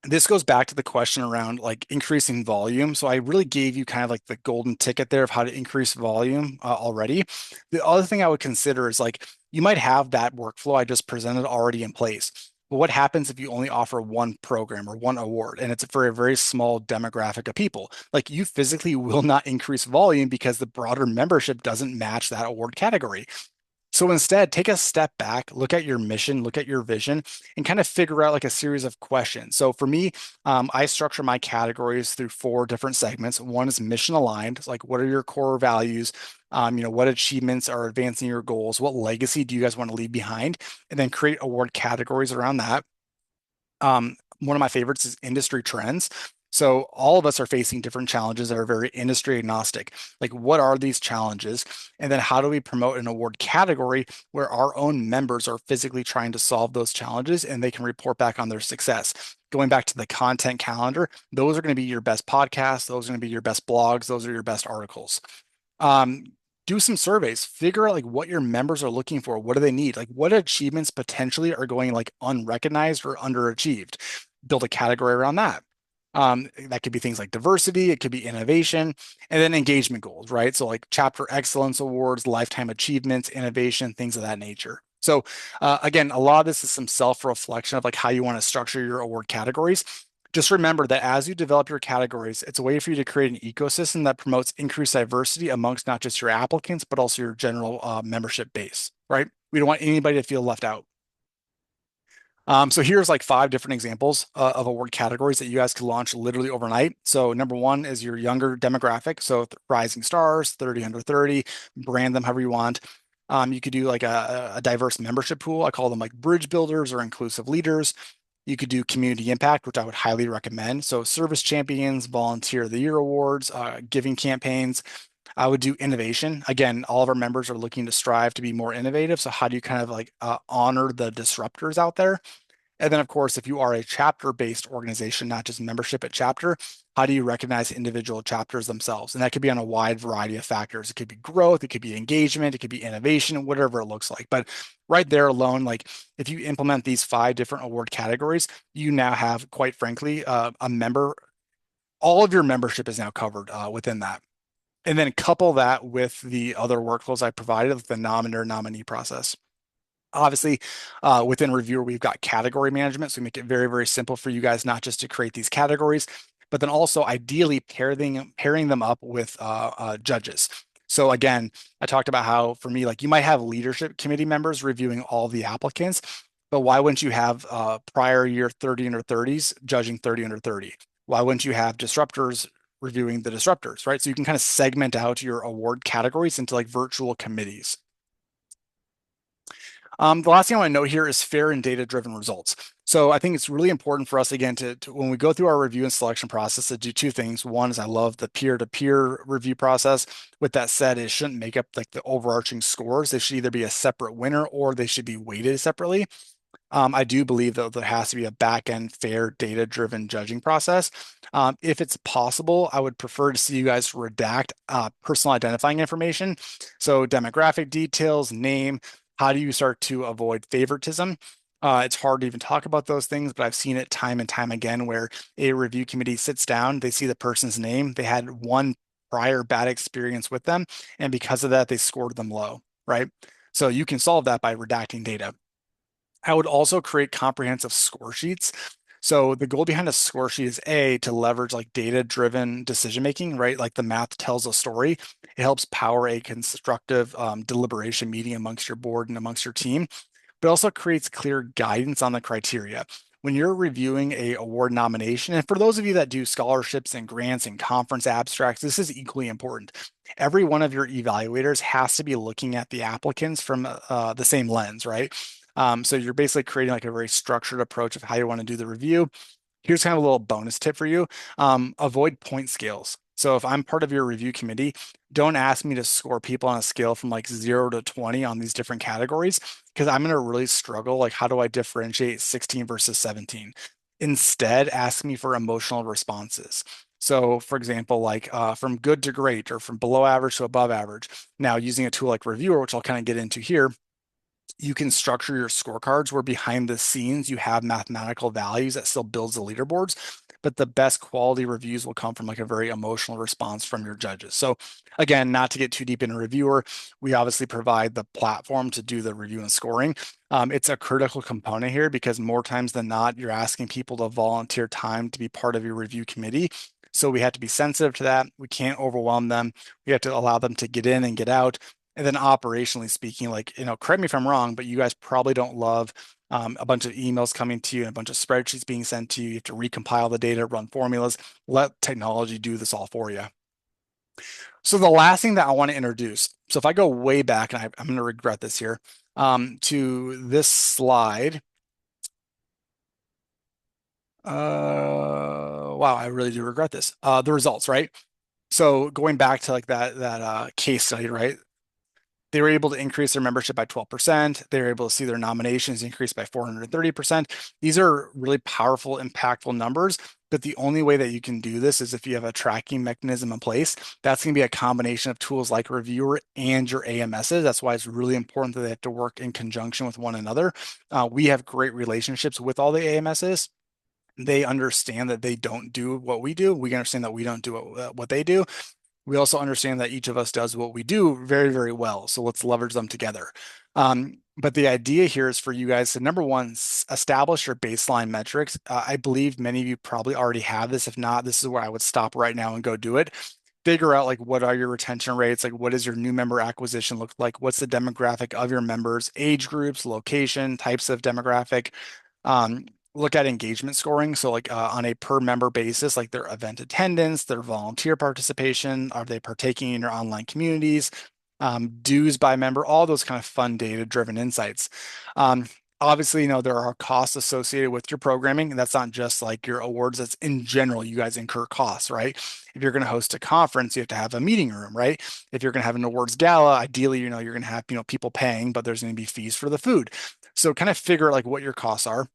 This goes back to the question around like increasing volume. So I really gave you kind of like the golden ticket there of how to increase volume already. The other thing I would consider is like you might have that workflow I just presented already in place. But what happens if you only offer one program or one award and it's for a very small demographic of people? Like you physically will not increase volume because the broader membership doesn't match that award category. So instead, take a step back, look at your mission, look at your vision, and kind of figure out like a series of questions. So for me, I structure my categories through four different segments. One is mission aligned, like what are your core values? What achievements are advancing your goals? What legacy do you guys want to leave behind? And then create award categories around that. One of my favorites is industry trends. So all of us are facing different challenges that are very industry agnostic. Like what are these challenges? And then how do we promote an award category where our own members are physically trying to solve those challenges and they can report back on their success? Going back to the content calendar, those are going to be your best podcasts. Those are going to be your best blogs. Those are your best articles. Um, do some surveys, figure out like what your members are looking for. What do they need? Like what achievements potentially are going like unrecognized or underachieved? Build a category around that. That could be things like diversity, it could be innovation, and then engagement goals, right? So like chapter excellence awards, lifetime achievements, innovation, things of that nature. So again, a lot of this is some self-reflection of like how you want to structure your award categories. Just remember that as you develop your categories, it's a way for you to create an ecosystem that promotes increased diversity amongst not just your applicants, but also your general membership base, right? We don't want anybody to feel left out. So here's like five different examples of award categories that you guys could launch literally overnight. So number one is your younger demographic. So rising stars, 30 under 30, brand them however you want. You could do like a diverse membership pool. I call them like bridge builders or inclusive leaders. You could do community impact, which I would highly recommend. So service champions, volunteer of the year awards, giving campaigns. I would do innovation. Again, all of our members are looking to strive to be more innovative. So how do you kind of like honor the disruptors out there? And then, of course, if you are a chapter-based organization, not just membership at chapter, how do you recognize individual chapters themselves? And that could be on a wide variety of factors. It could be growth, it could be engagement, it could be innovation, whatever it looks like. But right there alone, like if you implement these five different award categories, you now have, quite frankly, a member. All of your membership is now covered within that. And then couple that with the other workflows I provided, with the nominator nominee process. Obviously, within Reviewer, we've got category management. So we make it very, very simple for you guys, not just to create these categories, but then also ideally pairing them up with judges. So again, I talked about how for me, like you might have leadership committee members reviewing all the applicants, but why wouldn't you have prior year 30 under 30s judging 30 under 30? Why wouldn't you have disruptors reviewing the disruptors, right? So you can kind of segment out your award categories into like virtual committees. The last thing I want to note here is fair and data-driven results. So I think it's really important for us, again, to when we go through our review and selection process, to do two things. One is I love the peer-to-peer review process. With that said, it shouldn't make up like the overarching scores. They should either be a separate winner or they should be weighted separately. I do believe that there has to be a back-end fair data-driven judging process. If it's possible, I would prefer to see you guys redact personal identifying information. So demographic details, name, how do you start to avoid favoritism? It's hard to even talk about those things, but I've seen it time and time again where a review committee sits down, they see the person's name, they had one prior bad experience with them, and because of that, they scored them low, right? So you can solve that by redacting data. I would also create comprehensive score sheets. So the goal behind a score sheet is A, to leverage like data-driven decision making, right? Like the math tells a story. It helps power a constructive deliberation meeting amongst your board and amongst your team, but also creates clear guidance on the criteria. When you're reviewing a award nomination, and for those of you that do scholarships and grants and conference abstracts, this is equally important. Every one of your evaluators has to be looking at the applicants from the same lens, right? So you're basically creating like a very structured approach of how you want to do the review. Here's kind of a little bonus tip for you. Avoid point scales. So if I'm part of your review committee, don't ask me to score people on a scale from like 0 to 20 on these different categories, because I'm going to really struggle. Like, how do I differentiate 16 versus 17? Instead, ask me for emotional responses. So, for example, like from good to great or from below average to above average. Now, using a tool like Reviewer, which I'll kind of get into here, you can structure your scorecards where behind the scenes you have mathematical values that still builds the leaderboards, but the best quality reviews will come from like a very emotional response from your judges. So again, not to get too deep in a reviewer, we obviously provide the platform to do the review and scoring. It's a critical component here because more times than not, you're asking people to volunteer time to be part of your review committee. So we have to be sensitive to that. We can't overwhelm them. We have to allow them to get in and get out. And then operationally speaking, like, correct me if I'm wrong, but you guys probably don't love a bunch of emails coming to you and a bunch of spreadsheets being sent to you. You have to recompile the data, run formulas, let technology do this all for you. So the last thing that I want to introduce, so if I go way back, and I'm going to regret this here, to this slide. Wow, I really do regret this. The results, right? So going back to like that case study, right? They were able to increase their membership by 12%. They were able to see their nominations increase by 430%. These are really powerful, impactful numbers. But the only way that you can do this is if you have a tracking mechanism in place. That's going to be a combination of tools like Reviewer and your AMSs. That's why it's really important that they have to work in conjunction with one another. We have great relationships with all the AMSs. They understand that they don't do what we do. We understand that we don't do what they do. We also understand that each of us does what we do very, very well. So let's leverage them together. But the idea here is for you guys to, number one, establish your baseline metrics. I believe many of you probably already have this. If not, this is where I would stop right now and go do it. Figure out like what are your retention rates, like what does your new member acquisition look like, what's the demographic of your members, age groups, location, types of demographic. Um, Look at engagement scoring. So like on a per member basis, like their event attendance, their volunteer participation, are they partaking in your online communities, dues by member, all those kind of fun data-driven insights. Um, Obviously, there are costs associated with your programming, and that's not just like your awards. That's in general, you guys incur costs, right? If you're going to host a conference, you have to have a meeting room, right? If you're going to have an awards gala, ideally, you're going to have, people paying, but there's going to be fees for the food. So kind of figure like what your costs are,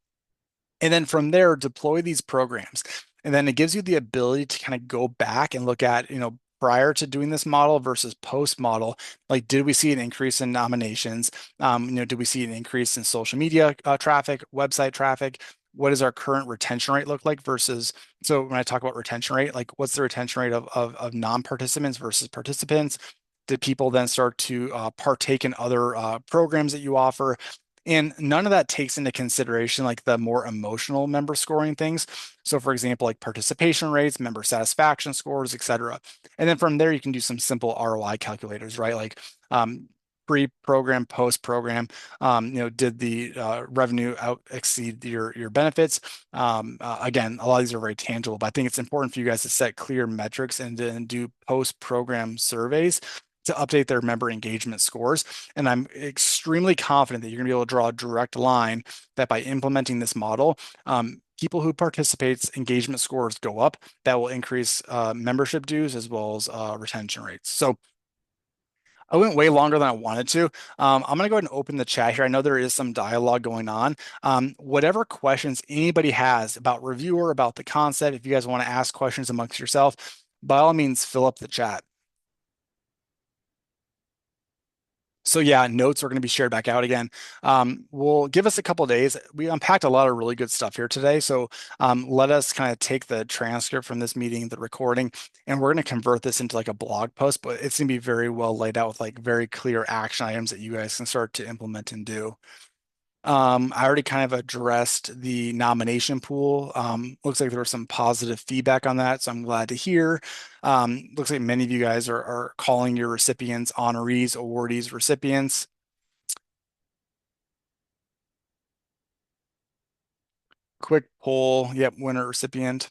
and then from there, deploy these programs. And then it gives you the ability to kind of go back and look at, prior to doing this model versus post model, like did we see an increase in nominations? Did we see an increase in social media traffic, website traffic? What does our current retention rate look like versus, so when I talk about retention rate, like what's the retention rate of non-participants versus participants? Did people then start to partake in other programs that you offer? And none of that takes into consideration like the more emotional member scoring things. So for example, like participation rates, member satisfaction scores, et cetera. And then from there, you can do some simple ROI calculators, right? Like pre-program, post-program, did the revenue out exceed your benefits? Again, a lot of these are very tangible, but I think it's important for you guys to set clear metrics and do post-program surveys to update their member engagement scores. And I'm extremely confident that you're going to be able to draw a direct line that by implementing this model, people who participate, engagement scores go up. That will increase membership dues as well as retention rates. So I went way longer than I wanted to. I'm going to go ahead and open the chat here. I know there is some dialogue going on. Whatever questions anybody has about reviewer, about the concept, if you guys want to ask questions amongst yourself, by all means, fill up the chat. So yeah, notes are going to be shared back out again. We'll give us a couple of days. We unpacked a lot of really good stuff here today. So let us kind of take the transcript from this meeting, the recording, and we're going to convert this into like a blog post, but it's going to be very well laid out with like very clear action items that you guys can start to implement and do. I already kind of addressed the nomination pool. Looks like there was some positive feedback on that, so I'm glad to hear. Looks like many of you guys are calling your recipients honorees, awardees, recipients. Quick poll. Yep, winner, recipient.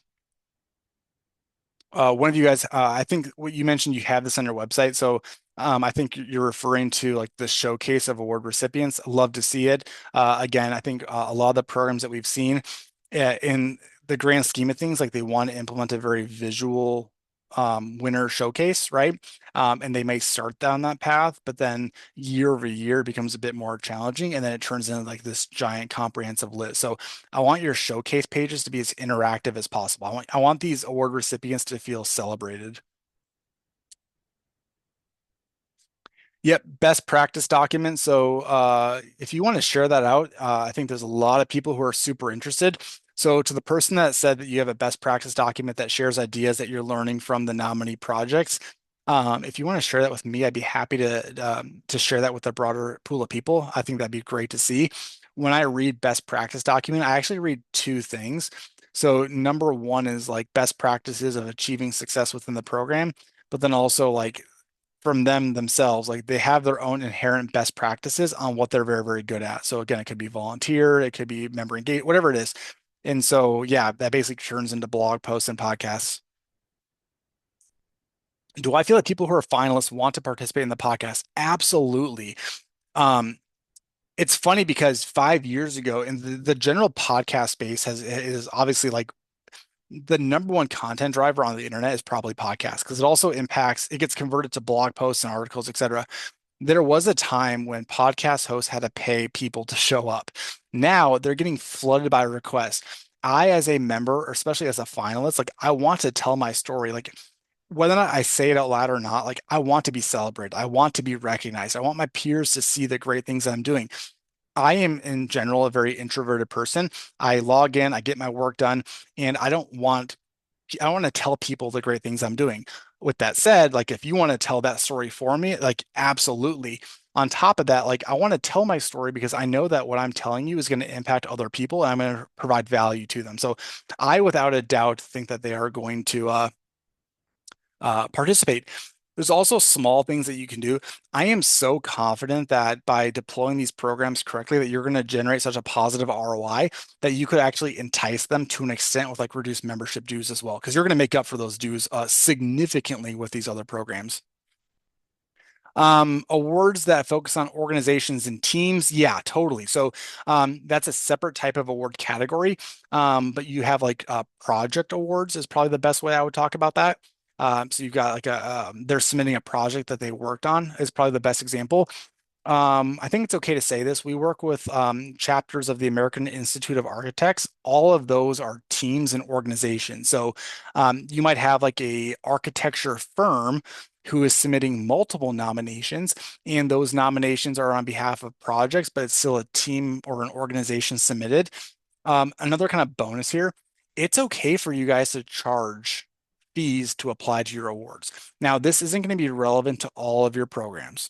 One of you guys, I think what you mentioned, you have this on your website. So I think you're referring to like the showcase of award recipients. Love to see it. Again, I think a lot of the programs that we've seen in the grand scheme of things, like they want to implement a very visual winner showcase, right? And they may start down that path, but then year over year it becomes a bit more challenging, and then it turns into like this giant comprehensive list. So I want your showcase pages to be as interactive as possible. I want these award recipients to feel celebrated. Yep, best practice document. So if you want to share that out, I think there's a lot of people who are super interested. So to the person that said that you have a best practice document that shares ideas that you're learning from the nominee projects, if you want to share that with me, I'd be happy to share that with a broader pool of people. I think that'd be great to see. When I read best practice document, I actually read two things. So number one is like best practices of achieving success within the program, but then also like from them themselves, like they have their own inherent best practices on what they're very, very good at. So again, it could be volunteer, it could be member engage, whatever it is. And so, yeah, that basically turns into blog posts and podcasts. Do I feel like people who are finalists want to participate in the podcast? Absolutely. Um, it's funny because 5 years ago, in the general podcast space is obviously like the number one content driver on the internet is probably podcasts because it also impacts, it gets converted to blog posts and articles, et cetera. There was a time when podcast hosts had to pay people to show up. Now they're getting flooded by requests. I, as a member, or especially as a finalist, like I want to tell my story. Like whether or not I say it out loud or not, like I want to be celebrated. I want to be recognized. I want my peers to see the great things that I'm doing. I am in general a very introverted person. I log in, I get my work done, and I want to tell people the great things I'm doing. With that said, like if you want to tell that story for me, like absolutely. On top of that, like I want to tell my story because I know that what I'm telling you is going to impact other people and I'm going to provide value to them. So I, without a doubt, think that they are going to participate. There's also small things that you can do. I am so confident that by deploying these programs correctly, that you're going to generate such a positive ROI that you could actually entice them to an extent with like reduced membership dues as well, because you're going to make up for those dues significantly with these other programs. Awards that focus on organizations and teams, yeah, totally. So that's a separate type of award category. But you have like project awards is probably the best way I would talk about that. So you've got like they're submitting a project that they worked on is probably the best example. I think it's okay to say this. We work with chapters of the American Institute of Architects. All of those are teams and organizations. So you might have like a architecture firm who is submitting multiple nominations, and those nominations are on behalf of projects, but it's still a team or an organization submitted. Another kind of bonus here, it's okay for you guys to charge fees to apply to your awards. Now, this isn't going to be relevant to all of your programs.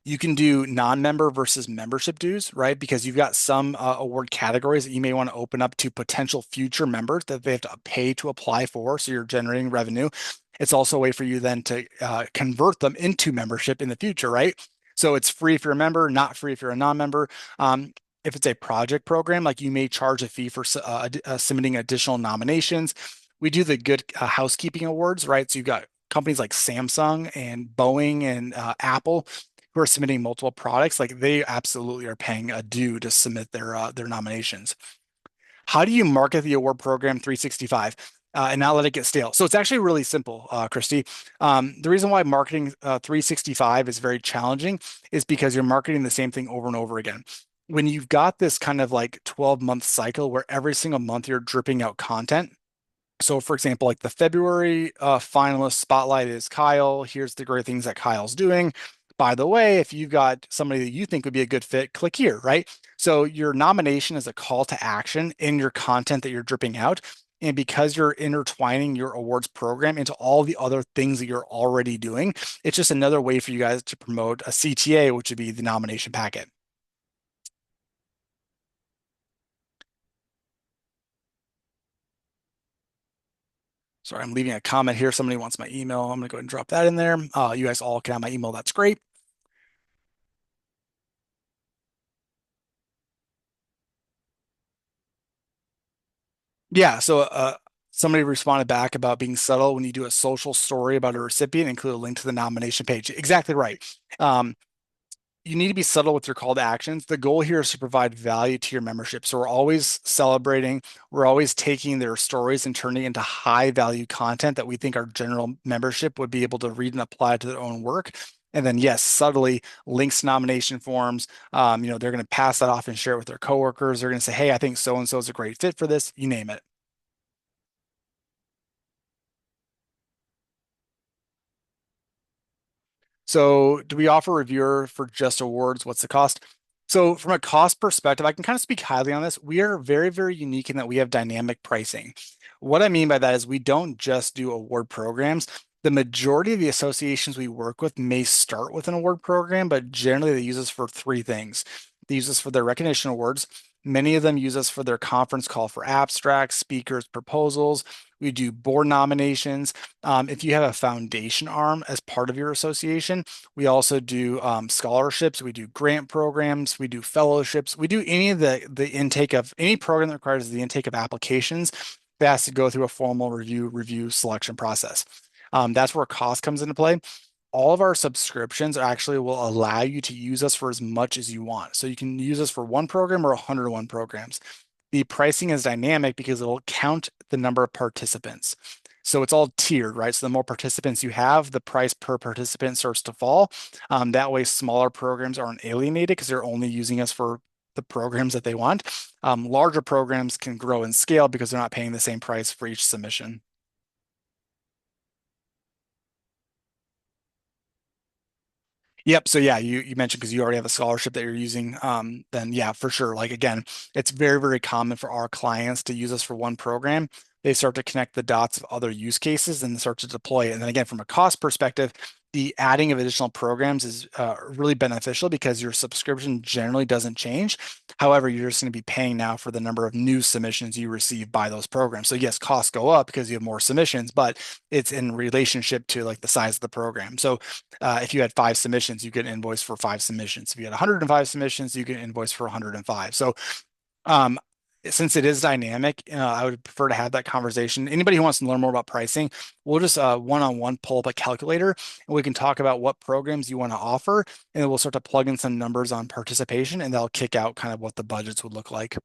You can do non-member versus membership dues, right? Because you've got some award categories that you may want to open up to potential future members that they have to pay to apply for. So you're generating revenue. It's also a way for you then to convert them into membership in the future, right? So it's free if you're a member, not free if you're a non-member. If it's a project program, like you may charge a fee for submitting additional nominations. We do the good housekeeping awards, right? So you've got companies like Samsung and Boeing and Apple who are submitting multiple products, like they absolutely are paying a due to submit their nominations. How do you market the award program 365 and not let it get stale? So it's actually really simple, Christy. The reason why marketing 365 is very challenging is because you're marketing the same thing over and over again. When you've got this kind of like 12-month cycle where every single month you're dripping out content, so, for example, like the February finalist spotlight is Kyle. Here's the great things that Kyle's doing. By the way, if you've got somebody that you think would be a good fit, click here, right? So, your nomination is a call to action in your content that you're dripping out. And because you're intertwining your awards program into all the other things that you're already doing, it's just another way for you guys to promote a CTA, which would be the nomination packet. Sorry, I'm leaving a comment here. Somebody wants my email. I'm going to go ahead and drop that in there. You guys all can have my email. That's great. Yeah, so somebody responded back about being subtle when you do a social story about a recipient, include a link to the nomination page. Exactly right. Um, you need to be subtle with your call to actions. The goal here is to provide value to your membership. So we're always celebrating, we're always taking their stories and turning it into high value content that we think our general membership would be able to read and apply to their own work. And then, yes, subtly links to nomination forms. They're going to pass that off and share it with their coworkers. They're going to say, hey, I think so and so is a great fit for this. You name it. So, do we offer reviewer for just awards? What's the cost? So, from a cost perspective, I can kind of speak highly on this. We are very, very unique in that we have dynamic pricing. What I mean by that is we don't just do award programs. The majority of the associations we work with may start with an award program, but generally they use us for three things. They use us for their recognition awards. Many of them use us for their conference call for abstracts, speakers, proposals. We do board nominations. If you have a foundation arm as part of your association, we also do scholarships. We do grant programs. We do fellowships. We do any of the intake of any program that requires the intake of applications that has to go through a formal review selection process. That's where cost comes into play. All of our subscriptions actually will allow you to use us for as much as you want. So you can use us for one program or 101 programs. The pricing is dynamic because it will count the number of participants. So it's all tiered, right? So the more participants you have, the price per participant starts to fall. That way, smaller programs aren't alienated because they're only using us for the programs that they want. Larger programs can grow and scale because they're not paying the same price for each submission. Yep. So yeah, you mentioned because you already have a scholarship that you're using, then yeah, for sure. Like again, it's very, very common for our clients to use us for one program. They start to connect the dots of other use cases and start to deploy it. And then again, from a cost perspective, the adding of additional programs is really beneficial because your subscription generally doesn't change. However, you're just going to be paying now for the number of new submissions you receive by those programs. So yes, costs go up because you have more submissions, but it's in relationship to like the size of the program. So if you had five submissions, you get an invoice for five submissions. If you had 105 submissions, you get an invoice for 105. So um, since it is dynamic, I would prefer to have that conversation. Anybody who wants to learn more about pricing, we'll just one-on-one pull up a calculator and we can talk about what programs you want to offer. And then we'll start to plug in some numbers on participation and they'll kick out kind of what the budgets would look like.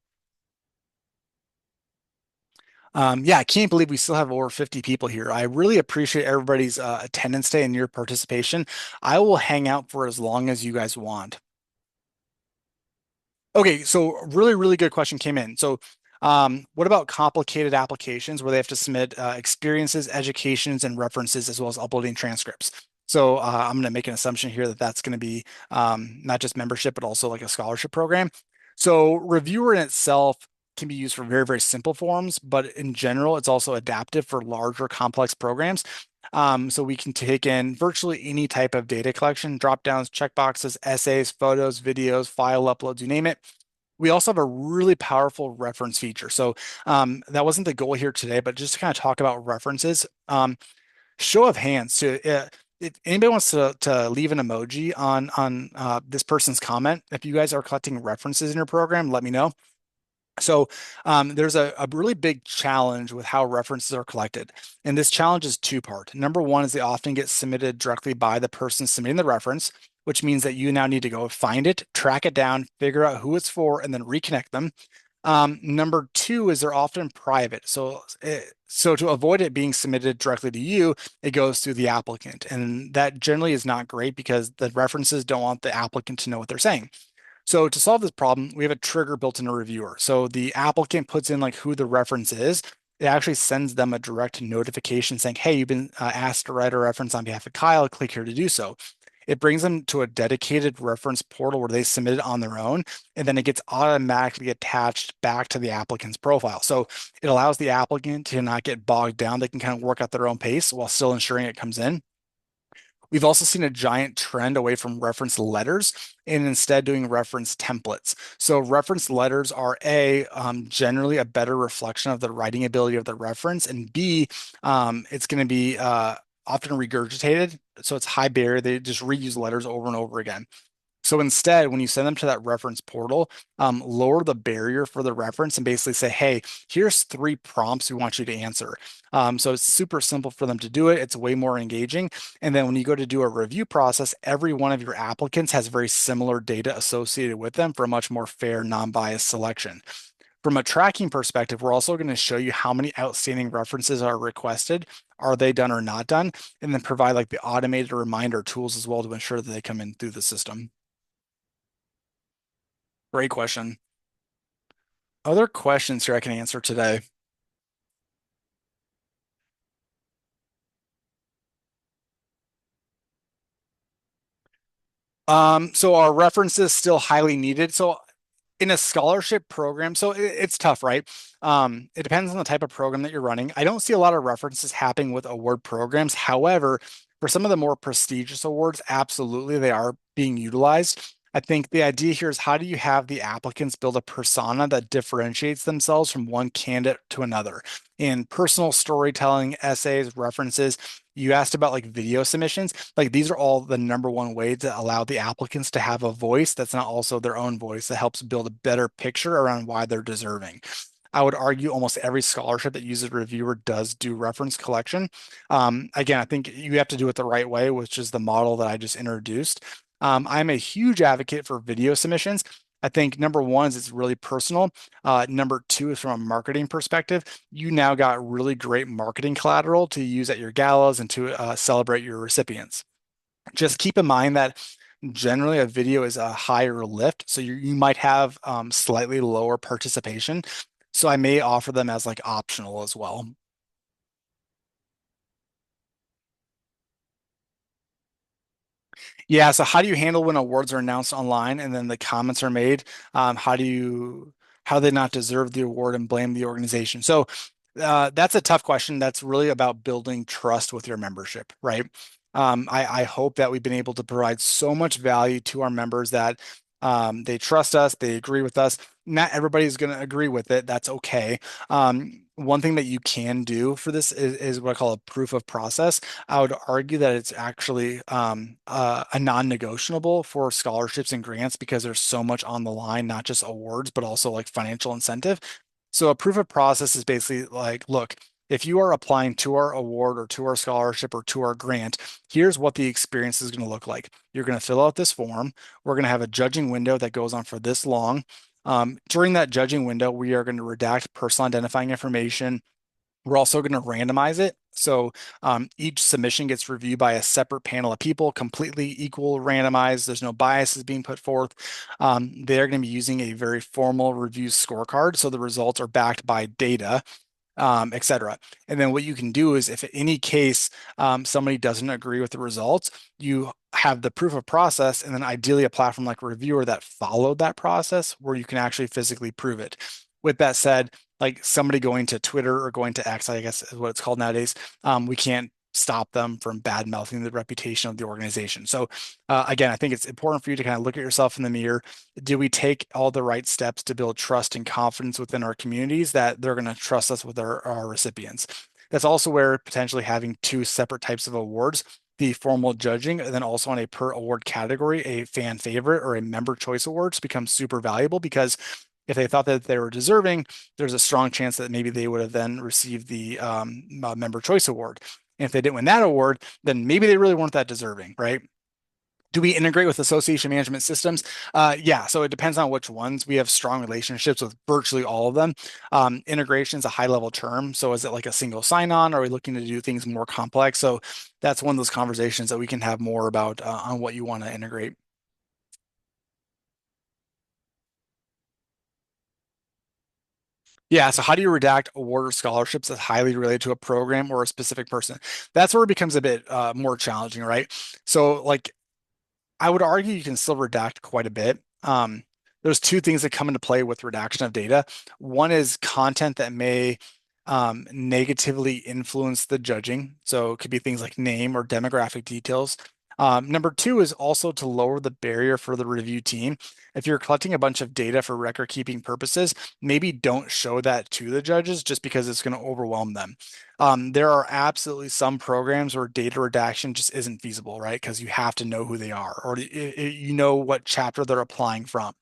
Yeah, I can't believe we still have over 50 people here. I really appreciate everybody's attendance today and your participation. I will hang out for as long as you guys want. Okay, so really, really good question came in. So, what about complicated applications where they have to submit experiences, educations, and references as well as uploading transcripts? So, I'm going to make an assumption here that that's going to be not just membership, but also like a scholarship program. So, Reviewer in itself can be used for very, very simple forms, but in general, it's also adaptive for larger, complex programs. So we can take in virtually any type of data collection, drop downs, checkboxes, essays, photos, videos, file uploads, you name it. We also have a really powerful reference feature. So that wasn't the goal here today, but just to kind of talk about references. Show of hands. If anybody wants to leave an emoji on this person's comment, if you guys are collecting references in your program, let me know. So there's a really big challenge with how references are collected. And this challenge is two-part. Number one is they often get submitted directly by the person submitting the reference, which means that you now need to go find it, track it down, figure out who it's for, and then reconnect them. Number two is they're often private. So to avoid it being submitted directly to you, it goes through the applicant. And that generally is not great because the references don't want the applicant to know what they're saying. So to solve this problem, we have a trigger built in a reviewer. So the applicant puts in like who the reference is. It actually sends them a direct notification saying, hey, you've been asked to write a reference on behalf of Kyle. Click here to do so. It brings them to a dedicated reference portal where they submit it on their own, and then it gets automatically attached back to the applicant's profile. So it allows the applicant to not get bogged down. They can kind of work at their own pace while still ensuring it comes in. We've also seen a giant trend away from reference letters and instead doing reference templates. So reference letters are generally a better reflection of the writing ability of the reference, and B, it's going to be often regurgitated. So it's high barrier. They just reuse letters over and over again. So instead, when you send them to that reference portal, lower the barrier for the reference and basically say, hey, here's three prompts we want you to answer. So it's super simple for them to do it. It's way more engaging. And then when you go to do a review process, every one of your applicants has very similar data associated with them for a much more fair, non-biased selection. From a tracking perspective, we're also going to show you how many outstanding references are requested, are they done or not done, and then provide like the automated reminder tools as well to ensure that they come in through the system. Great question. Other questions here I can answer today. So are references still highly needed? So in a scholarship program, so it's tough, right? It depends on the type of program that you're running. I don't see a lot of references happening with award programs. However, for some of the more prestigious awards, absolutely they are being utilized. I think the idea here is how do you have the applicants build a persona that differentiates themselves from one candidate to another? In personal storytelling, essays, references, you asked about like video submissions. Like these are all the number one way to allow the applicants to have a voice that's not also their own voice that helps build a better picture around why they're deserving. I would argue almost every scholarship that uses reviewer does do reference collection. Again, I think you have to do it the right way, which is the model that I just introduced. I'm a huge advocate for video submissions. I think number one is it's really personal. Number two is from a marketing perspective. You now got really great marketing collateral to use at your galas and to celebrate your recipients. Just keep in mind that generally a video is a higher lift, so you might have slightly lower participation. So I may offer them as like optional as well. Yeah, so how do you handle when awards are announced online and then the comments are made? How do they not deserve the award and blame the organization? So that's a tough question. That's really about building trust with your membership, right? I hope that we've been able to provide so much value to our members that they trust us, they agree with us. Not everybody's going to agree with it. That's okay. One thing that you can do for this is what I call a proof of process. I would argue that it's actually a non-negotiable for scholarships and grants because there's so much on the line, not just awards, but also like financial incentive. So a proof of process is basically like, look, if you are applying to our award or to our scholarship or to our grant, here's what the experience is going to look like. You're going to fill out this form. We're going to have a judging window that goes on for this long. During that judging window, we are going to redact personal identifying information. We're also going to randomize it. So each submission gets reviewed by a separate panel of people, completely equal, randomized. There's no biases being put forth. They're going to be using a very formal review scorecard. So the results are backed by data, et cetera. And then what you can do is if in any case somebody doesn't agree with the results, you have the proof of process and then ideally a platform like Reviewer that followed that process where you can actually physically prove it. With that said, like somebody going to Twitter or going to X, I guess is what it's called nowadays, we can't stop them from bad mouthing the reputation of the organization. So again, I think it's important for you to kind of look at yourself in the mirror. Do we take all the right steps to build trust and confidence within our communities that they're going to trust us with our recipients? That's also where potentially having two separate types of awards, the formal judging, and then also on a per award category, a fan favorite or a member choice awards becomes super valuable because if they thought that they were deserving, there's a strong chance that maybe they would have then received the member choice award. And if they didn't win that award, then maybe they really weren't that deserving, right? Do we integrate with association management systems? Yeah, so it depends on which ones. We have strong relationships with virtually all of them. Integration is a high level term. So is it like a single sign on? Or are we looking to do things more complex? So that's one of those conversations that we can have more about on what you want to integrate. Yeah, so how do you redact award or scholarships that's highly related to a program or a specific person? That's where it becomes a bit more challenging, right? So, like, I would argue you can still redact quite a bit. There's two things that come into play with redaction of data. One is content that may negatively influence the judging. So it could be things like name or demographic details. Number two is also to lower the barrier for the review team. If you're collecting a bunch of data for record keeping purposes, maybe don't show that to the judges just because it's going to overwhelm them. There are absolutely some programs where data redaction just isn't feasible, right? Because you have to know who they are or you know what chapter they're applying from.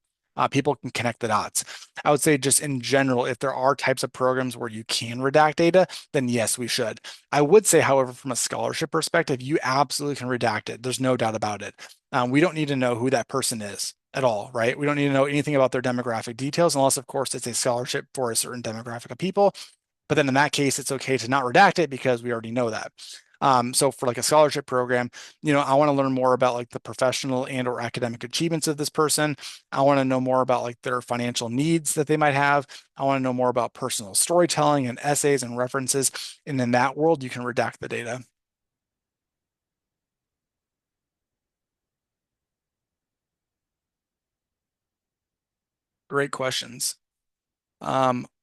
People can connect the dots. I would say just in general, if there are types of programs where you can redact data, then yes, we should. I would say, however, from a scholarship perspective, you absolutely can redact it. There's no doubt about it. We don't need to know who that person is at all, right? We don't need to know anything about their demographic details, unless, of course, it's a scholarship for a certain demographic of people. But then in that case, it's okay to not redact it because we already know that. So for like a scholarship program, I want to learn more about like the professional and or academic achievements of this person. I want to know more about like their financial needs that they might have. I want to know more about personal storytelling and essays and references. And in that world, you can redact the data. Great questions.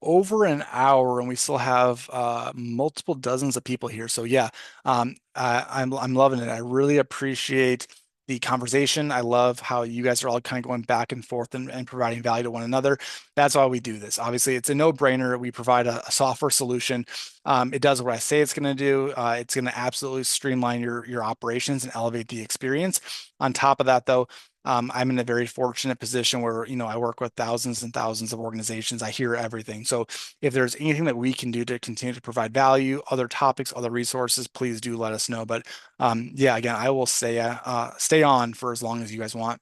Over an hour, and we still have multiple dozens of people here. So yeah, I'm loving it. I really appreciate the conversation. I love how you guys are all kind of going back and forth and providing value to one another. That's why we do this. Obviously, it's a no-brainer. We provide a software solution. It does what I say it's going to do. It's going to absolutely streamline your operations and elevate the experience. On top of that, though, I'm in a very fortunate position where, I work with thousands and thousands of organizations. I hear everything. So if there's anything that we can do to continue to provide value, other topics, other resources, please do let us know. But yeah, again, I will stay on for as long as you guys want.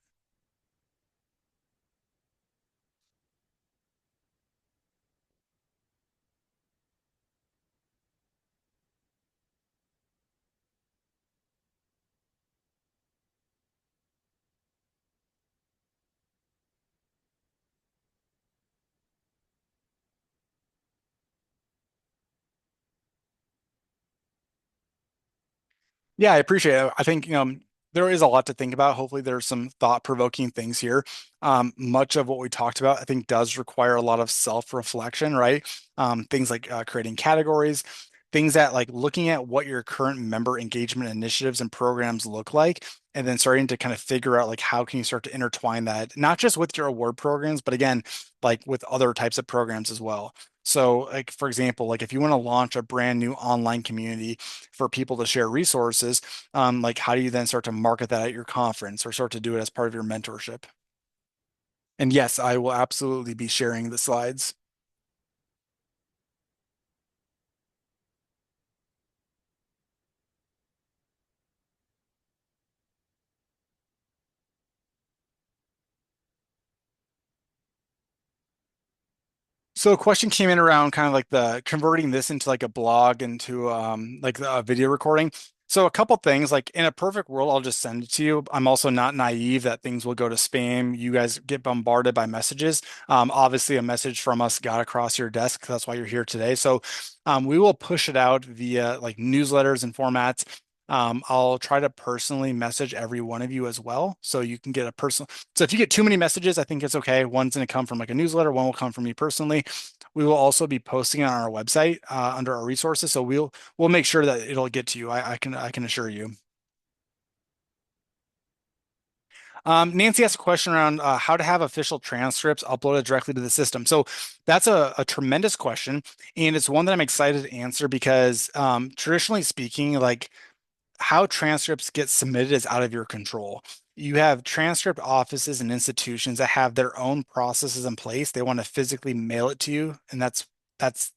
Yeah, I appreciate it. I think, there is a lot to think about. Hopefully, there's some thought-provoking things here. Much of what we talked about, I think, does require a lot of self-reflection, right? Things like creating categories, things that like looking at what your current member engagement initiatives and programs look like, and then starting to kind of figure out like how can you start to intertwine that, not just with your award programs, but again, like with other types of programs as well. So, like for example, like if you want to launch a brand new online community for people to share resources, like how do you then start to market that at your conference or start to do it as part of your mentorship? And yes, I will absolutely be sharing the slides. So a question came in around kind of like the converting this into like a blog into like a video recording. So a couple things, like in a perfect world, I'll just send it to you. I'm also not naive that things will go to spam. You guys get bombarded by messages. Obviously, a message from us got across your desk. That's why you're here today. So we will push it out via like newsletters and formats. I'll try to personally message every one of you as well. So you can get a personal. So if you get too many messages, I think it's okay. One's going to come from like a newsletter, one will come from me personally. We will also be posting on our website under our resources. So we'll make sure that it'll get to you. I can assure you. Nancy asked a question around how to have official transcripts uploaded directly to the system. So that's a tremendous question, and it's one that I'm excited to answer because traditionally speaking, like how transcripts get submitted is out of your control. You have transcript offices and institutions that have their own processes in place. They want to physically mail it to you, and that's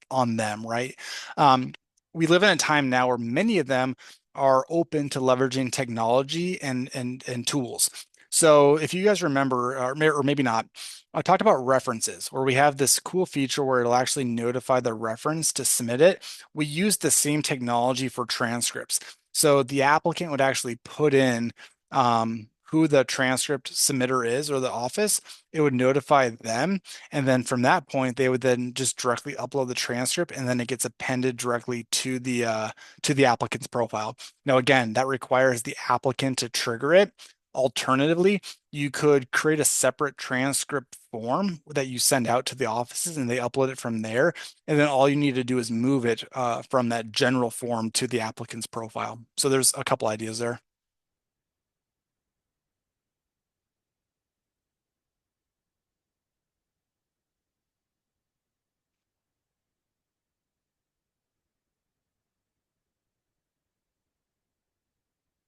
on them, right? Um, we live in a time now where many of them are open to leveraging technology and tools. So if you guys remember, or maybe not, I talked about references, where we have this cool feature where it'll actually notify the reference to submit it. We use the same technology for transcripts. So the applicant would actually put in who the transcript submitter is or the office. It would notify them. And then from that point, they would then just directly upload the transcript and then it gets appended directly to the applicant's profile. Now, again, that requires the applicant to trigger it. Alternatively, you could create a separate transcript form that you send out to the offices and they upload it from there. And then all you need to do is move it from that general form to the applicant's profile. So there's a couple ideas there.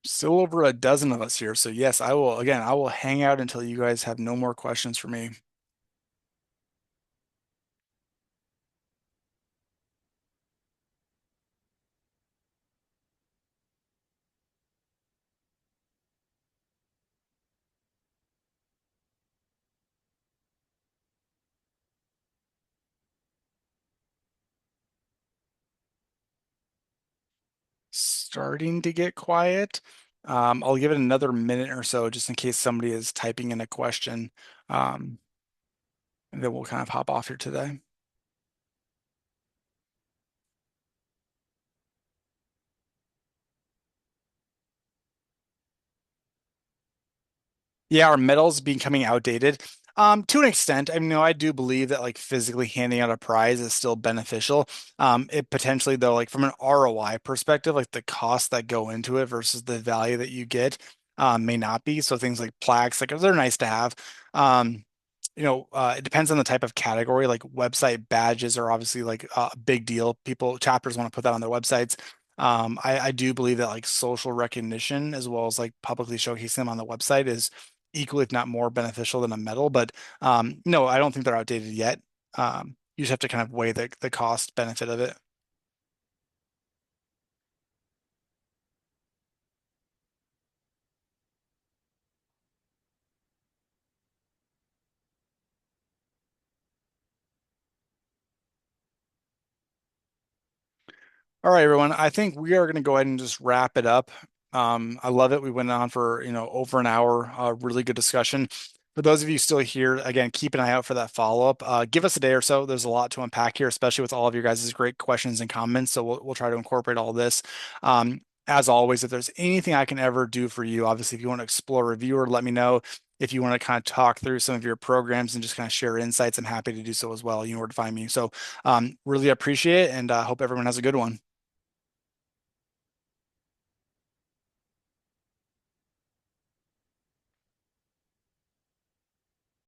Still over a dozen of us here. So yes, I will hang out until you guys have no more questions for me. Starting to get quiet. I'll give it another minute or so just in case somebody is typing in a question. Um, and then we'll kind of hop off here today. Yeah, our medals becoming outdated. To an extent, I mean, I do believe that like physically handing out a prize is still beneficial. It potentially though, like from an ROI perspective, like the costs that go into it versus the value that you get, may not be. So things like plaques, like they're nice to have. Um, it depends on the type of category. Like website badges are obviously like a big deal. People, chapters want to put that on their websites. I do believe that like social recognition as well as like publicly showcasing them on the website is equally, if not more beneficial than a medal. But no, I don't think they're outdated yet. You just have to kind of weigh the cost benefit of it. All right, everyone. I think we are going to go ahead and just wrap it up. I love it. We went on for, over an hour, really good discussion. For those of you still here, again, keep an eye out for that follow-up. Give us a day or so. There's a lot to unpack here, especially with all of your guys' great questions and comments. So we'll try to incorporate all this. As always, if there's anything I can ever do for you, obviously, if you want to explore reviewer, let me know. If you want to kind of talk through some of your programs and just kind of share insights, I'm happy to do so as well. You know where to find me. So really appreciate it and hope everyone has a good one.